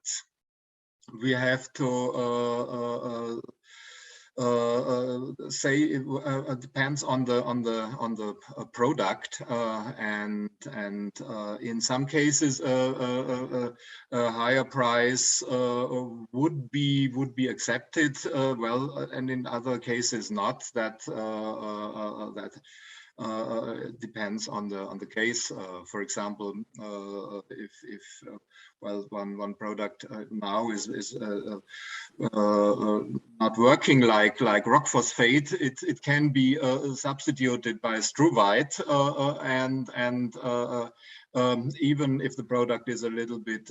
we have to say it depends on the product, and in some cases a higher price would be accepted, well, and in other cases not. That it depends on the case. For example, if one product now is not working, like rock phosphate, it can be substituted by struvite, and even if the product is a little bit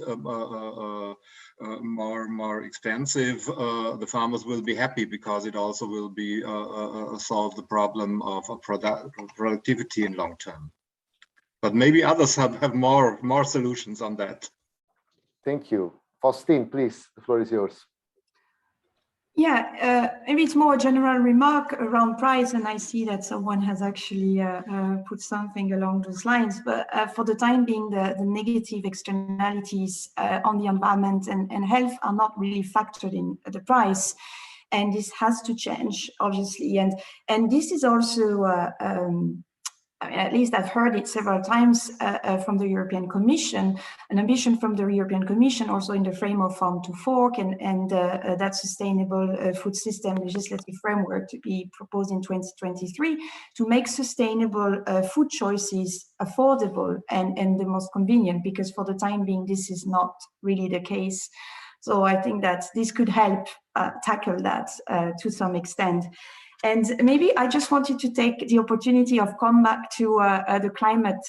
more expensive, the farmers will be happy because it also will be solve the problem of productivity in long term. But maybe others have more solutions on that. Thank you. Faustine, please, the floor is yours. Yeah, maybe it's more a general remark around price, and I see that someone has actually put something along those lines. But for the time being, the negative externalities on the environment and health are not really factored in the price, and this has to change, obviously. And this is also I mean, at least I've heard it several times from the European Commission, an ambition from the European Commission also in the frame of Farm to Fork and that sustainable food system legislative framework to be proposed in 2023 to make sustainable food choices affordable and the most convenient, because for the time being, this is not really the case. So I think that this could help tackle that to some extent. And maybe I just wanted to take the opportunity of come back to the climate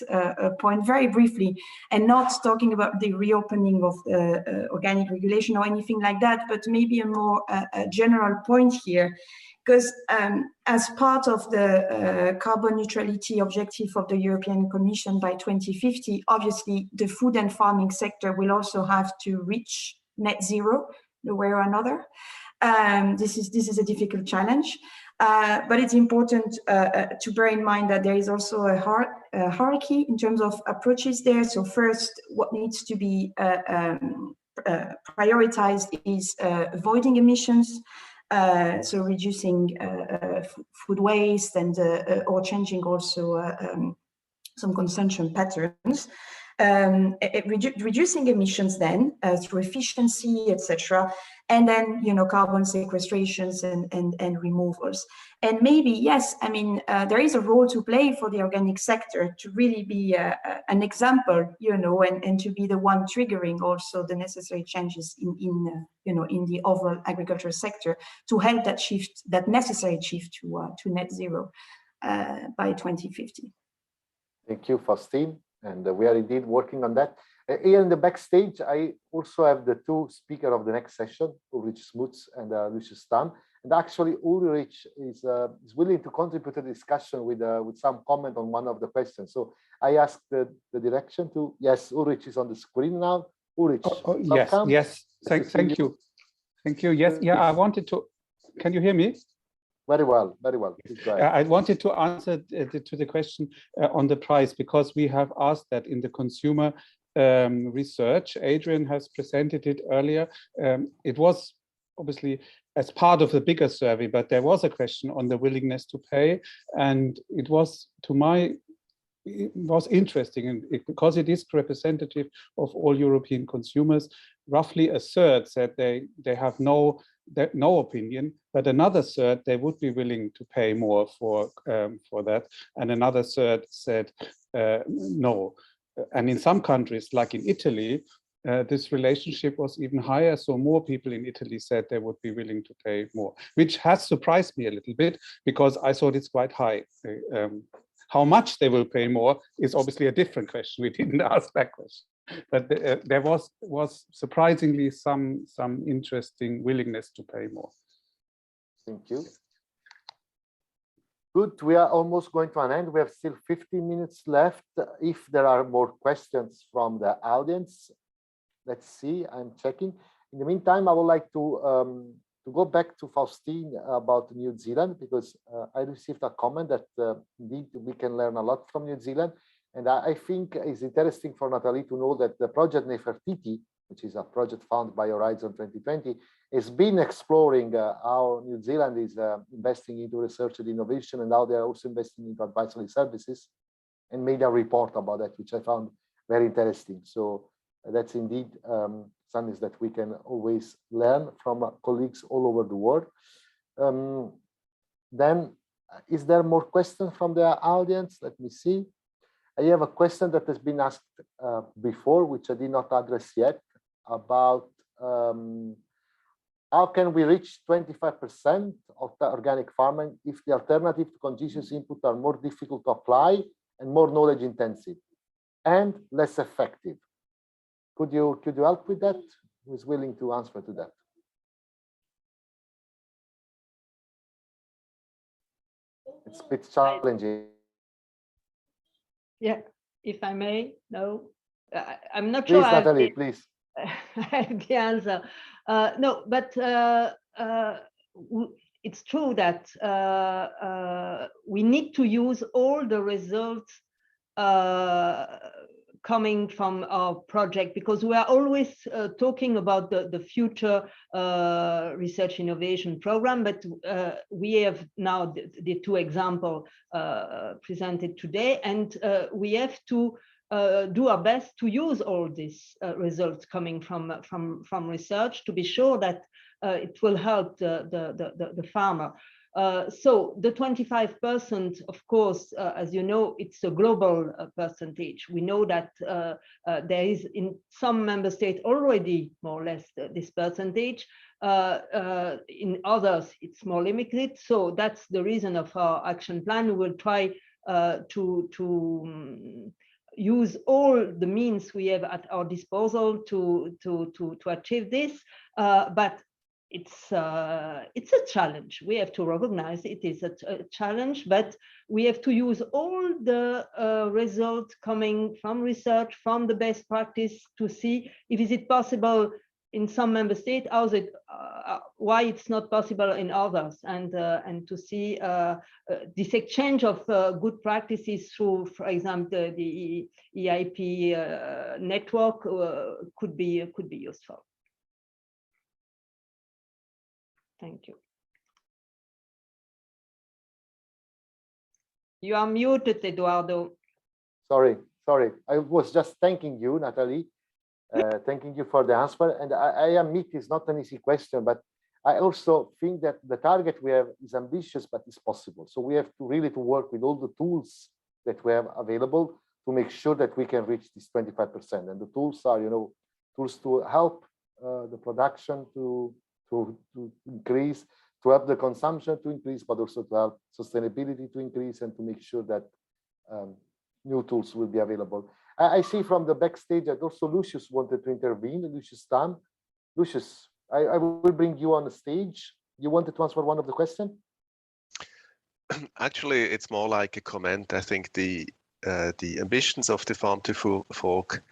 point very briefly, and not talking about the reopening of the organic regulation or anything like that, but maybe a more general point here. Because as part of the carbon neutrality objective of the European Commission by 2050, obviously the food and farming sector will also have to reach net zero, one way or another. This is a difficult challenge. But it's important to bear in mind that there is also a hierarchy in terms of approaches there. So first, what needs to be prioritized is avoiding emissions, so reducing food waste and or changing also some consumption patterns. Reducing emissions then through efficiency, etc., and then carbon sequestrations and removals. And maybe yes, I mean there is a role to play for the organic sector to really be an example, and to be the one triggering also the necessary changes in the overall agriculture sector to help that shift, that necessary shift to net zero by 2050. Thank you, Faustine. And we are indeed working on that. Here in the backstage, I also have the two speakers of the next session, Ulrich Schmutz and Lucius Tamm. And actually, Ulrich is willing to contribute to the discussion with some comment on one of the questions. So I asked the direction to, yes, Ulrich is on the screen now. Ulrich, yes. Thank you. Thank you. Yes, yeah, I wanted to, can you hear me? Very well, very well. I wanted to answer to the question on the price, because we have asked that in the consumer research. Adrian has presented it earlier. It was obviously as part of the bigger survey, but there was a question on the willingness to pay, and it was, it was interesting, because it is representative of all European consumers. Roughly a third said they have no opinion, but another third they would be willing to pay more for that, and another third said no. And in some countries, like in Italy, this relationship was even higher. So more people in Italy said they would be willing to pay more, which has surprised me a little bit, because I thought it's quite high. How much they will pay more is obviously a different question. We didn't ask that question. But there was surprisingly some interesting willingness to pay more. Thank you. Good, we are almost going to an end. We have still 15 minutes left. If there are more questions from the audience, let's see, I'm checking. In the meantime, I would like to go back to Faustine about New Zealand, because I received a comment that indeed we can learn a lot from New Zealand. And I think it's interesting for Nathalie to know that the project Nefertiti, which is a project funded by Horizon 2020, has been exploring how New Zealand is investing into research and innovation, and how they are also investing into advisory services, and made a report about that, which I found very interesting. So that's indeed something that we can always learn from colleagues all over the world. Then, is there more questions from the audience? Let me see. I have a question that has been asked before, which I did not address yet, about how can we reach 25% of the organic farming if the alternative to continuous input are more difficult to apply and more knowledge intensive and less effective? Could you help with that? Who is willing to answer to that? It's a bit challenging. Yeah, if I may, no, I'm not please, sure. Nathalie, please. I have the answer. No, but it's true that we need to use all the results coming from our project, because we are always talking about the future research innovation program, but we have now the two examples presented today, and we have to do our best to use all these results coming from research to be sure that it will help the farmer. So the 25%, of course, as you know, it's a global percentage. We know that there is in some member states already more or less this percentage. In others, it's more limited. So that's the reason of our action plan. We will try to use all the means we have at our disposal to achieve this, but it's a challenge. We have to recognize it is a challenge, but we have to use all the results coming from research, from the best practice, to see if is it possible in some member states, why it's not possible in others, and to see this exchange of good practices through, for example, the IEEP network could be useful. Thank you. You are muted, Eduardo. Sorry. I was just thanking you, Nathalie. Thanking you for the answer. And I admit it's not an easy question, but I also think that the target we have is ambitious, but it's possible. So we have to really work with all the tools that we have available to make sure that we can reach this 25%. And the tools are, tools to help the production to increase, to help the consumption to increase, but also to help sustainability to increase, and to make sure that new tools will be available. I see from the backstage that also Lucius wanted to intervene, Lucius Tamm. Lucius, I will bring you on the stage. You wanted to answer one of the questions? Actually, it's more like a comment. I think the ambitions of the Farm to Fork,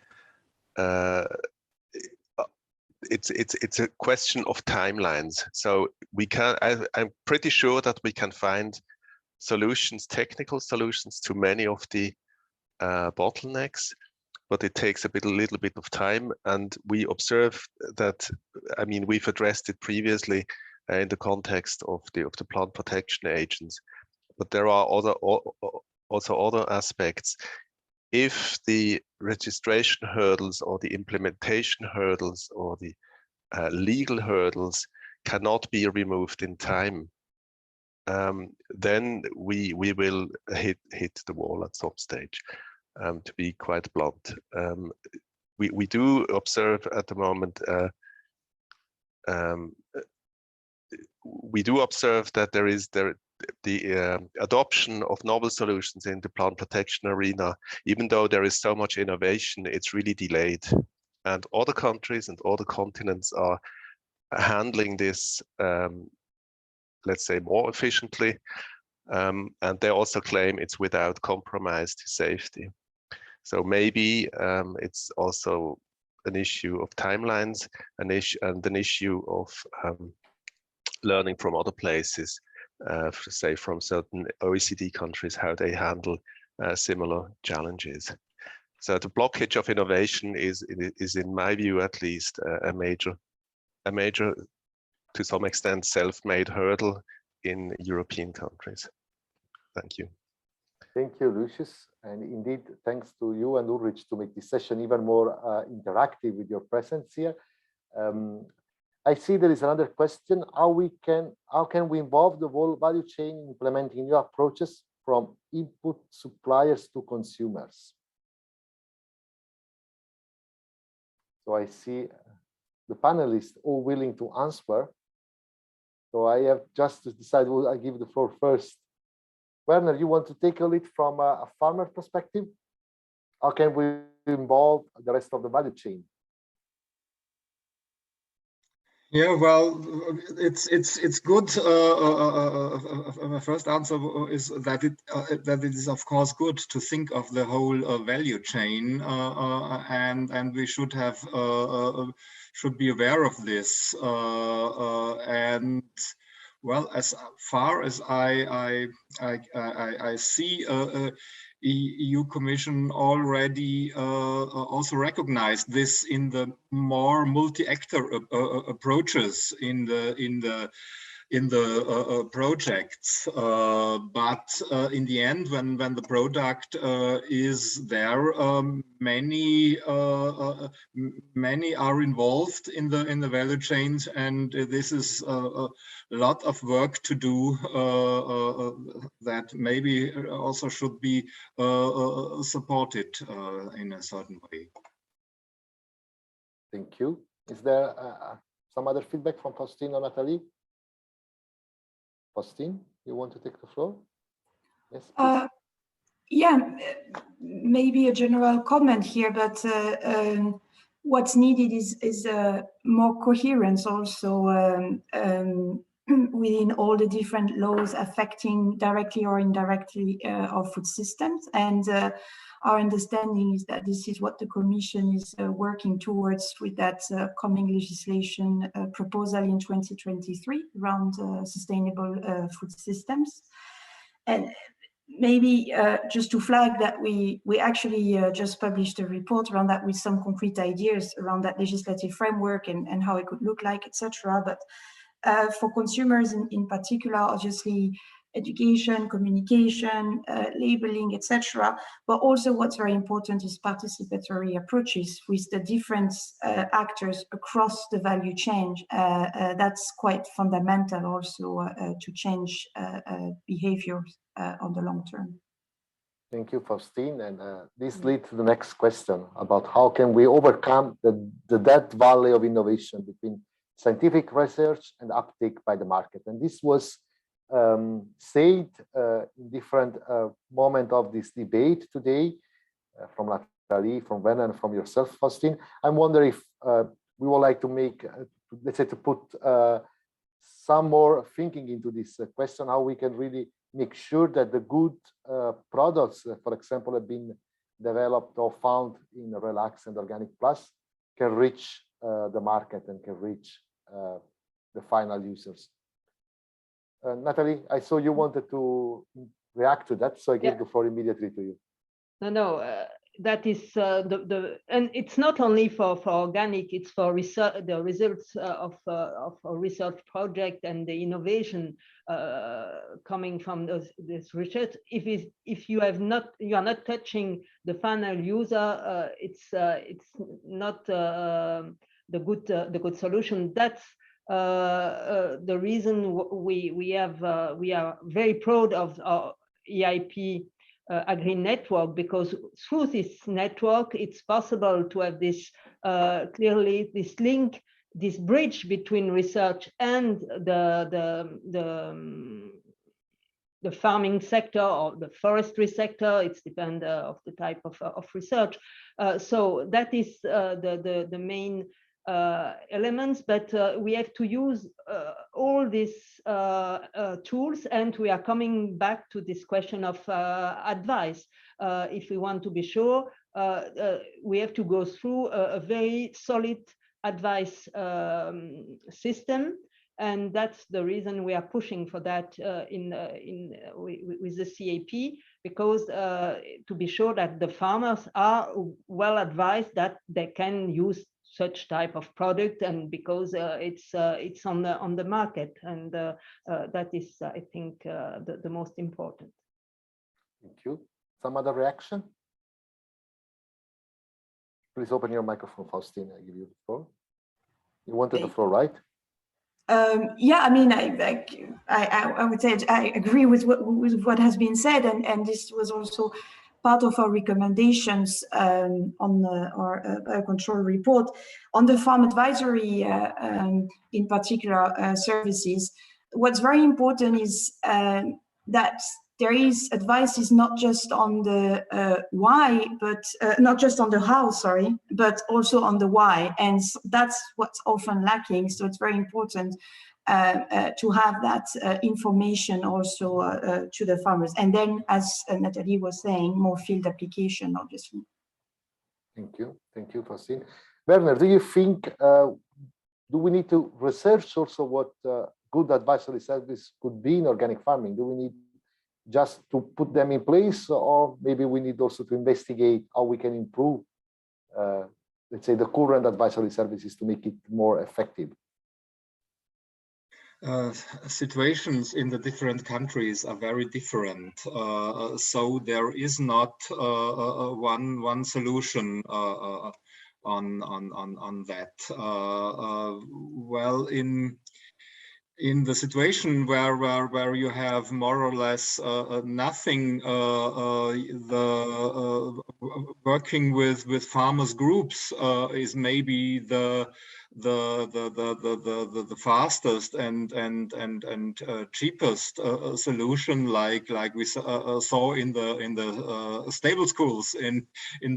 it's a question of timelines. So we can, I'm pretty sure that we can find solutions, technical solutions to many of the bottlenecks, but it takes a little bit of time. And we observe that, I mean, we've addressed it previously in the context of the plant protection agents, but there are also other aspects. If the registration hurdles or the implementation hurdles or the legal hurdles cannot be removed in time, then we will hit the wall at some stage, to be quite blunt. We do observe at the moment, we do observe that there is the adoption of novel solutions in the plant protection arena. Even though there is so much innovation, it's really delayed. And other countries and other continents are handling this, let's say, more efficiently. And they also claim it's without compromise to safety. So maybe it's also an issue of timelines, and an issue of learning from other places, say from certain OECD countries, how they handle similar challenges. So the blockage of innovation is in my view, at least, a major, to some extent, self-made hurdle in European countries. Thank you. Thank you, Lucius. And indeed, thanks to you and Ulrich to make this session even more interactive with your presence here. I see there is another question. How can we involve the whole value chain in implementing new approaches from input suppliers to consumers? So I see the panelists all willing to answer. So I have just to decide who I give the floor first. Werner, you want to take a lead from a farmer perspective? How can we involve the rest of the value chain? Yeah, well, it's good. My first answer is that it is of course good to think of the whole value chain, and we should be aware of this. And well, as far as I see, EU Commission already also recognized this in the more multi-actor approaches in the projects, but in the end, when the product is there, many are involved in the value chains, and this is a lot of work to do that maybe also should be supported in a certain way. Thank you. Is there some other feedback from Faustine or Nathalie? Faustine, you want to take the floor? Yes. Yeah, maybe a general comment here, but what's needed is more coherence also within all the different laws affecting directly or indirectly our food systems. And our understanding is that this is what the Commission is working towards with that coming legislation proposal in 2023 around sustainable food systems. And maybe just to flag that we actually just published a report around that with some concrete ideas around that legislative framework and how it could look like, etc. But for consumers in particular, obviously, education, communication, labeling, etc. But also what's very important is participatory approaches with the different actors across the value chain. That's quite fundamental also to change behaviors on the long term. Thank you, Faustine. And this leads to the next question about how can we overcome the dead valley of innovation between scientific research and uptake by the market. And this was said in different moments of this debate today, from Nathalie, from Werner, and from yourself, Faustine. I'm wondering if we would like to make, let's say, to put some more thinking into this question, how we can really make sure that the good products, for example, have been developed or found in Relax and Organic Plus, can reach the market and can reach the final users. Nathalie, I saw you wanted to react to that, so I give the floor immediately to you. No, that is and it's not only for organic, it's for research, the results of a research project and the innovation coming from this research. If you are not touching the final user, it's not the good solution. That's the reason we are very proud of our EIP AGRI network, because through this network it's possible to have this clearly this link, this bridge between research and the farming sector or the forestry sector. It's depend of the type of research. So that is the main elements, but we have to use all these tools, and we are coming back to this question of advice. If we want to be sure, we have to go through a very solid advice system, and that's the reason we are pushing for that with the CAP, because to be sure that the farmers are well advised that they can use such type of product, and because it's on the market, and that is, I think, the most important. Thank you. Some other reaction? Please open your microphone, Faustine. I give you the floor. You wanted the floor, right? Yeah, I mean, I would say I agree with what has been said, and this was also part of our recommendations on our biocontrol report on the farm advisory, in particular services. What's very important is that there is advice is not just on the why, but not just on the how, sorry, but also on the why, and that's what's often lacking. So it's very important to have that information also to the farmers. And then, as Nathalie was saying, more field application, obviously. Thank you, Faustine. Werner, do you think, do we need to research also what good advisory service could be in organic farming? Do we need just to put them in place, or maybe we need also to investigate how we can improve, let's say, the current advisory services to make it more effective? Situations in the different countries are very different, so there is not one solution on that. Well, in the situation where you have more or less nothing, working with farmers groups is maybe the fastest and cheapest solution, like we saw in the stable schools in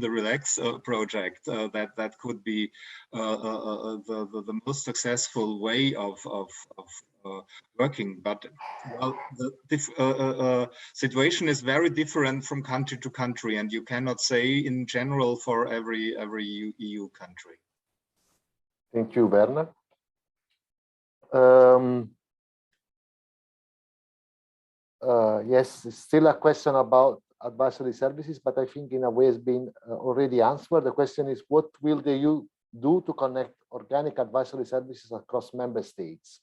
the Relax project. That could be the most successful way of working. But well, the situation is very different from country to country, and you cannot say in general for every EU country. Thank you, Werner. Yes, it's still a question about advisory services, but I think in a way has been already answered. The question is, what will the EU do to connect organic advisory services across member states?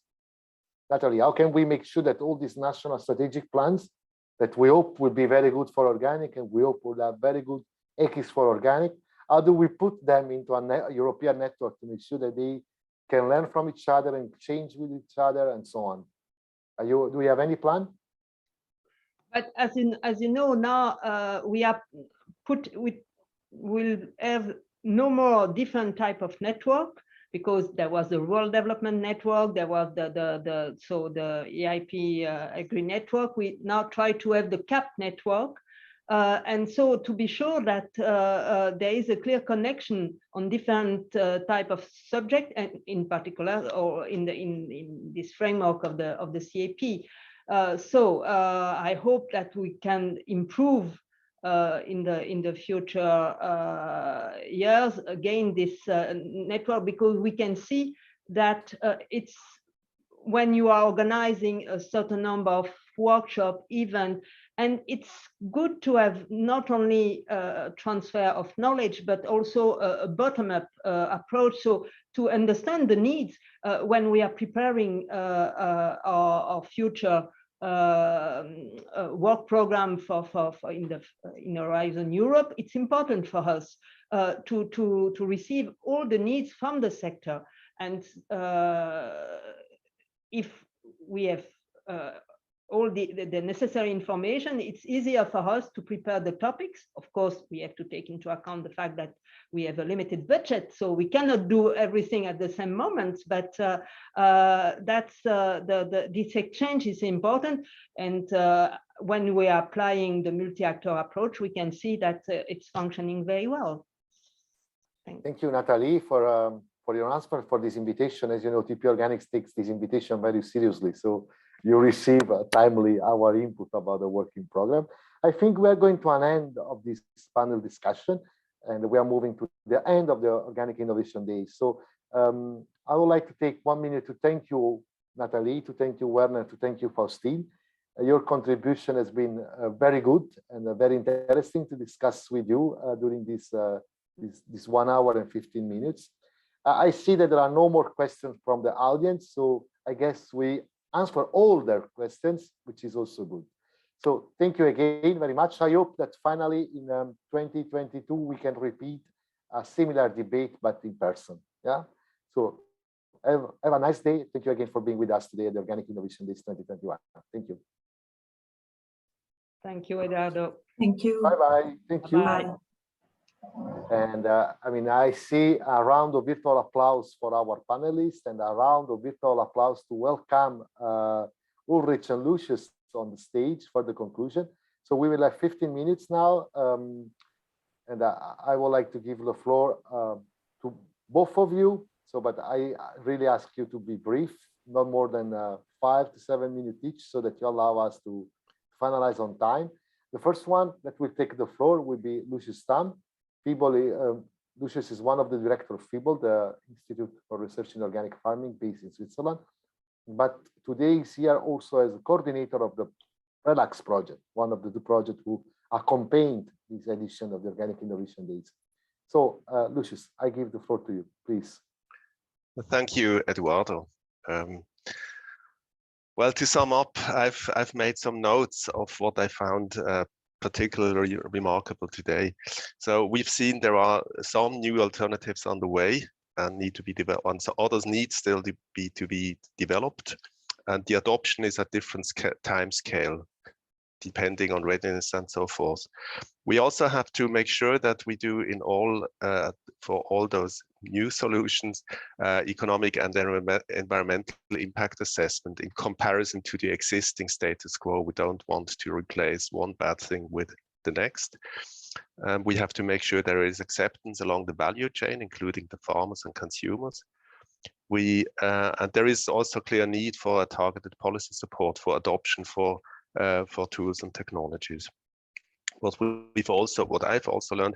Nathalie, how can we make sure that all these national strategic plans that we hope will be very good for organic, and we hope will have very good AGRIs for organic, how do we put them into a European network to make sure that they can learn from each other and exchange with each other and so on? Do we have any plan? But as you know now, we will have no more different type of network, because there was the Rural Development Network, there was the EIP AGRI network. We now try to have the CAP network. And so to be sure that there is a clear connection on different type of subject, and in particular, or in this framework of the CAP. So I hope that we can improve in the future years again this network, because we can see that it's when you are organizing a certain number of workshop event, and it's good to have not only transfer of knowledge, but also a bottom-up approach, so to understand the needs when we are preparing our future work program in Horizon Europe. It's important for us to receive all the needs from the sector, and if we have all the necessary information, it's easier for us to prepare the topics. Of course, we have to take into account the fact that we have a limited budget, so we cannot do everything at the same moment, but this exchange is important. And when we are applying the multi-actor approach, we can see that it's functioning very well. Thank you, Nathalie, for your answer, for this invitation. As you know, TP Organics takes this invitation very seriously, so you receive timely our input about the working program. I think we are going to an end of this panel discussion, and we are moving to the end of the Organic Innovation Day. So I would like to take 1 minute to thank you, Nathalie, to thank you, Werner, to thank you, Faustine. Your contribution has been very good and very interesting to discuss with you during this 1 hour and 15 minutes. I see that there are no more questions from the audience, so I guess we answer all their questions, which is also good. So thank you again very much. I hope that finally in 2022 we can repeat a similar debate, but in person. Yeah. So have a nice day. Thank you again for being with us today at the Organic Innovation Days 2021. Thank you. Thank you, Eduardo. Thank you. Bye bye. Thank you. Bye. And I mean, I see a round of virtual applause for our panelists, and a round of virtual applause to welcome Ulrich and Lucius on the stage for the conclusion. So we will have 15 minutes now, and I would like to give the floor to both of you. So, but I really ask you to be brief, not more than 5 to 7 minutes each, so that you allow us to finalize on time. The first one that will take the floor will be Lucius Tamm. Lucius is one of the director of FIBOL, the Institute for Research in Organic Farming, based in Switzerland. but today is here also as a coordinator of the RELAX project, one of the two projects who accompanied this edition of the Organic Innovation Days. So, Lucius, I give the floor to you, please. Thank you, Eduardo. Well, to sum up, I've made some notes of what I found particularly remarkable today. So we've seen there are some new alternatives on the way and need to be developed, and so others need still to be developed, and the adoption is at different time scale, depending on readiness and so forth. We also have to make sure that we do in all for all those new solutions, economic and environmental impact assessment in comparison to the existing status quo. We don't want to replace one bad thing with the next. We have to make sure there is acceptance along the value chain, including the farmers and consumers. And there is also clear need for a targeted policy support for adoption for tools and technologies. What I've also learned,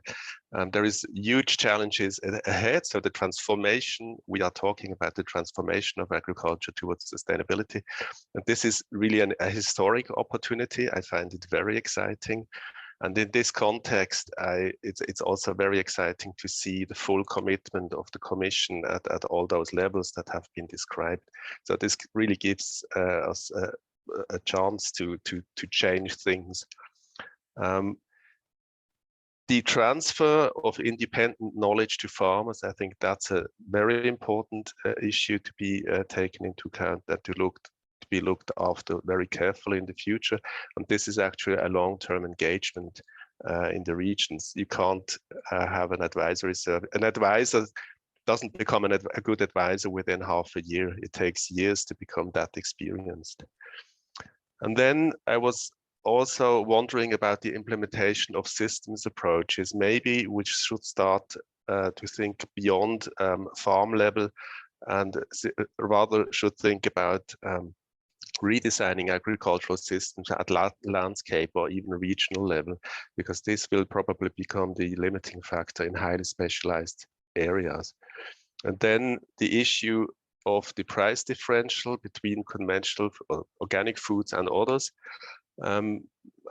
there is huge challenges ahead. So the transformation, we are talking about the transformation of agriculture towards sustainability. And this is really a historic opportunity. I find it very exciting. And in this context, it's also very exciting to see the full commitment of the Commission at all those levels that have been described. So this really gives us a chance to change things. The transfer of independent knowledge to farmers, I think that's a very important issue to be taken into account, and to be looked after very carefully in the future. And this is actually a long-term engagement in the regions. You can't have an advisory service. An advisor doesn't become a good advisor within half a year. It takes years to become that experienced. And then I was also wondering about the implementation of systems approaches, maybe which should start to think beyond farm level, and rather should think about redesigning agricultural systems at landscape or even regional level, because this will probably become the limiting factor in highly specialized areas. And then the issue of the price differential between conventional organic foods and others.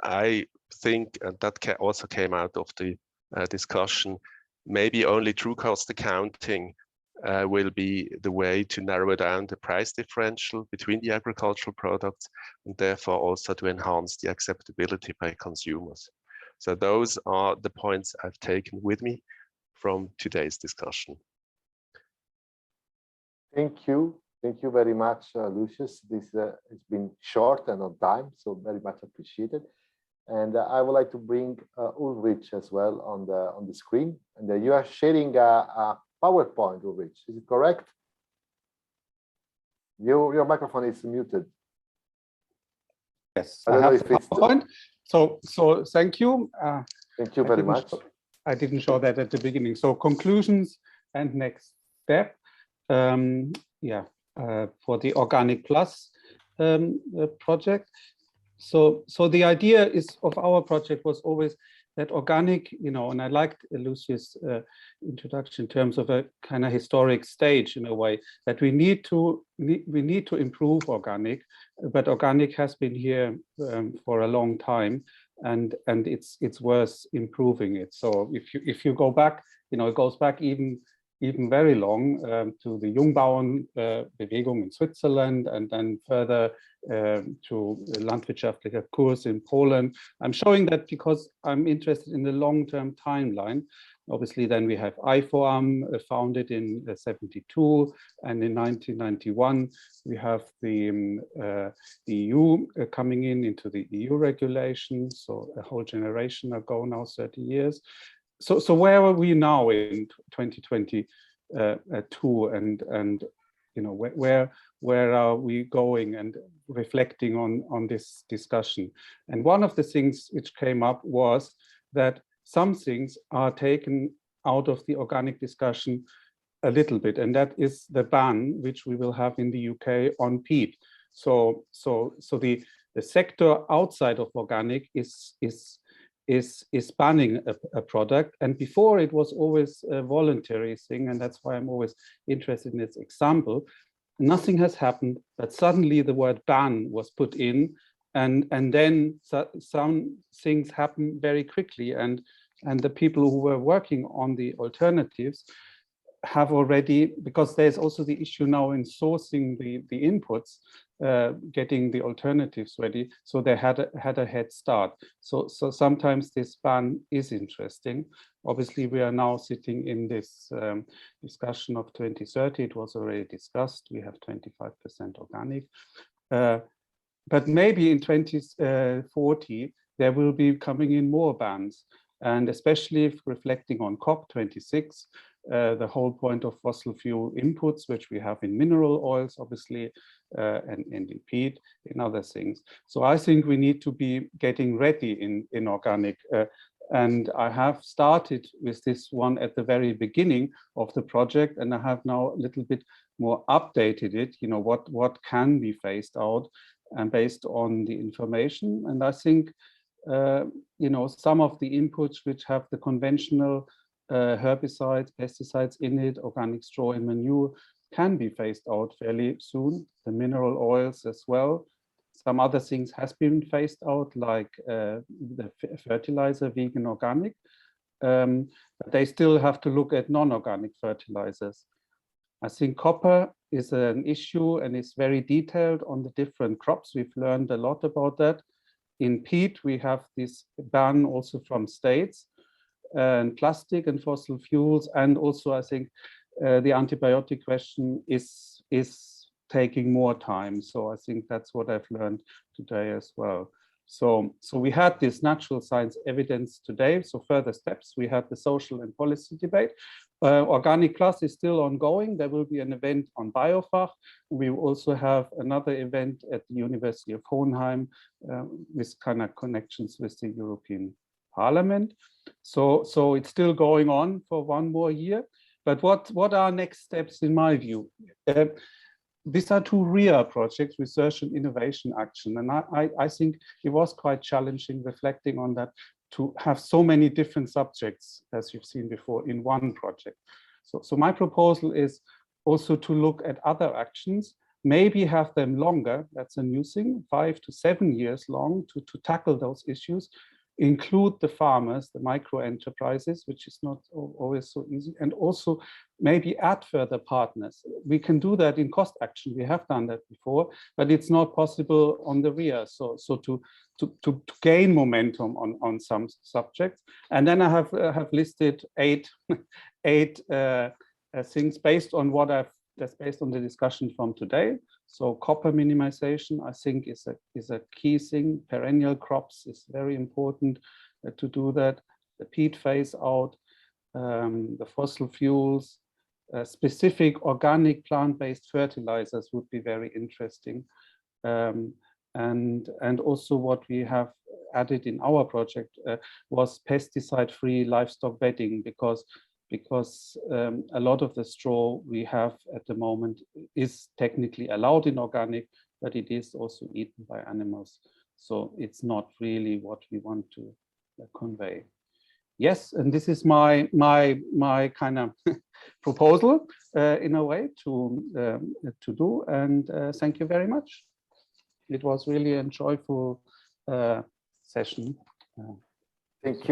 I think, and that also came out of the discussion, maybe only true cost accounting will be the way to narrow down the price differential between the agricultural products, and therefore also to enhance the acceptability by consumers. So those are the points I've taken with me from today's discussion. Thank you. Thank you very much, Lucius. This has been short and on time, so very much appreciated. And I would like to bring Ulrich as well on the screen. And you are sharing a PowerPoint, Ulrich. Is it correct? Your microphone is muted. Yes, I have the PowerPoint. So thank you. Thank you very much. I didn't show that at the beginning. So conclusions and next step. For the Organic Plus project. So the idea of our project was always that organic, and I liked Lucius' introduction in terms of a kind of historic stage in a way, that we need to improve organic, but organic has been here for a long time, and it's worth improving it. So if you go back, it goes back even very long to the Jungbauernbewegung in Switzerland, and then further to landwirtschaftlicher Kurs in Poland. I'm showing that because I'm interested in the long-term timeline. Obviously, then we have IFOAM founded in 72, and in 1991 we have the EU coming into the EU regulations. So a whole generation ago now, 30 years. So where are we now in 2022, and where are we going, and reflecting on this discussion? And one of the things which came up was that some things are taken out of the organic discussion a little bit, and that is the ban which we will have in the UK on peat. So the sector outside of organic is banning a product, and before it was always a voluntary thing, and that's why I'm always interested in this example. nothing has happened, but suddenly the word ban was put in, and then some things happen very quickly, and the people who were working on the alternatives have already, because there's also the issue now in sourcing the inputs, getting the alternatives ready, so they had a head start. So sometimes this ban is interesting. Obviously, we are now sitting in this discussion of 2030. It was already discussed. We have 25% organic. But maybe in 2040, there will be coming in more bans. And especially if reflecting on COP26, the whole point of fossil fuel inputs, which we have in mineral oils, obviously, and in peat, in other things. So I think we need to be getting ready in organic. And I have started with this one at the very beginning of the project, and I have now a little bit more updated it, you know, what can be phased out, and based on the information. And I think, you know, some of the inputs which have the conventional herbicides, pesticides in it, organic straw and manure, can be phased out fairly soon. The mineral oils as well. Some other things has been phased out, like the fertilizer, vegan, organic. But they still have to look at non-organic fertilizers. I think copper is an issue and it's very detailed on the different crops. We've learned a lot about that. In peat, we have this ban also from states, and plastic and fossil fuels. And also, I think the antibiotic question is taking more time. So I think that's what I've learned today as well. So we had this natural science evidence today. So further steps, we had the social and policy debate. Organic Plus is still ongoing. There will be an event on Biofach. We also have another event at the University of Hohenheim with kind of connections with the European Parliament. So it's still going on for one more year. But what are next steps in my view? These are two RIA projects, Research and Innovation Action. And I think it was quite challenging reflecting on that, to have so many different subjects, as you've seen before, in one project. So my proposal is also to look at other actions, maybe have them longer, that's a new thing, 5 to 7 years long to tackle those issues, include the farmers, the micro enterprises, which is not always so easy, and also maybe add further partners. We can do that in cost action. We have done that before, but it's not possible on the RIA. So to gain momentum on some subjects. And then I have listed eight things based on that's based on the discussion from today. So copper minimization, I think, is a key thing. Perennial crops is very important to do that. The peat phase out, the fossil fuels, specific organic plant-based fertilizers would be very interesting. And also what we have added in our project was pesticide-free livestock bedding, because a lot of the straw we have at the moment is technically allowed in organic, but it is also eaten by animals. So it's not really what we want to convey. Yes, and this is my kind of proposal in a way to do. And thank you very much. It was really an enjoyable session. Thank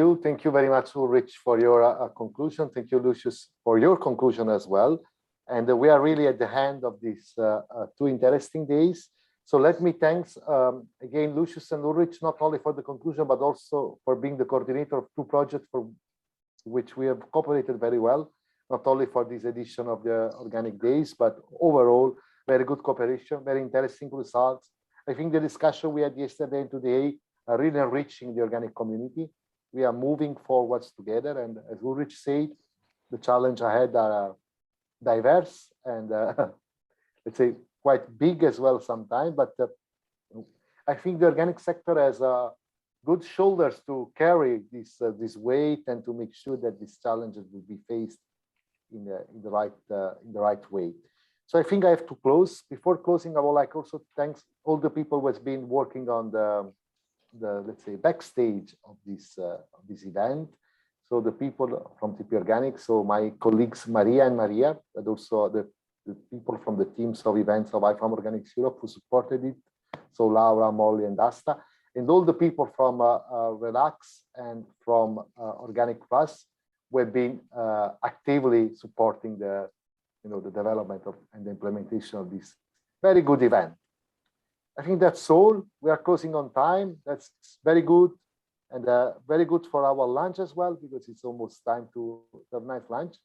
you very much, Ulrich, for your conclusion. Thank you, Lucius, for your conclusion as well. And we are really at the end of these 2 interesting days. So let me thanks again, Lucius and Ulrich, not only for the conclusion, but also for being the coordinator of 2 projects for which we have cooperated very well, not only for this edition of the Organic Days, but overall, very good cooperation, very interesting results. I think the discussion we had yesterday and today are really enriching the organic community. We are moving forwards together. And as Ulrich said, the challenge ahead are diverse and let's say quite big as well sometimes. But I think the organic sector has good shoulders to carry this weight and to make sure that these challenges will be faced in the right way. So I think I have to close. Before closing, I would like also to thank all the people who has been working on the let's say backstage of this event. So the people from TP Organic, so my colleagues Maria and Maria, but also the the people from the teams of events of iFarm Organics Europe who supported it. So Laura, Molly, and Asta, and all the people from Relax and from Organic Plus who have been actively supporting the development of and the implementation of this very good event. I think that's all. We are closing on time. That's very good, and very good for our lunch as well, because it's almost time to have a nice lunch.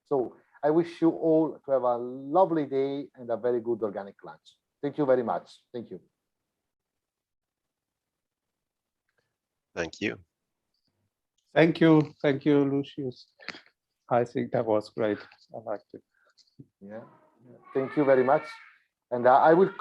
So I wish you all to have a lovely day and a very good organic lunch. Thank you very much. Thank you. Thank you. Thank you, Lucius. I think that was great. I liked it. Yeah. Thank you very much. And I will close.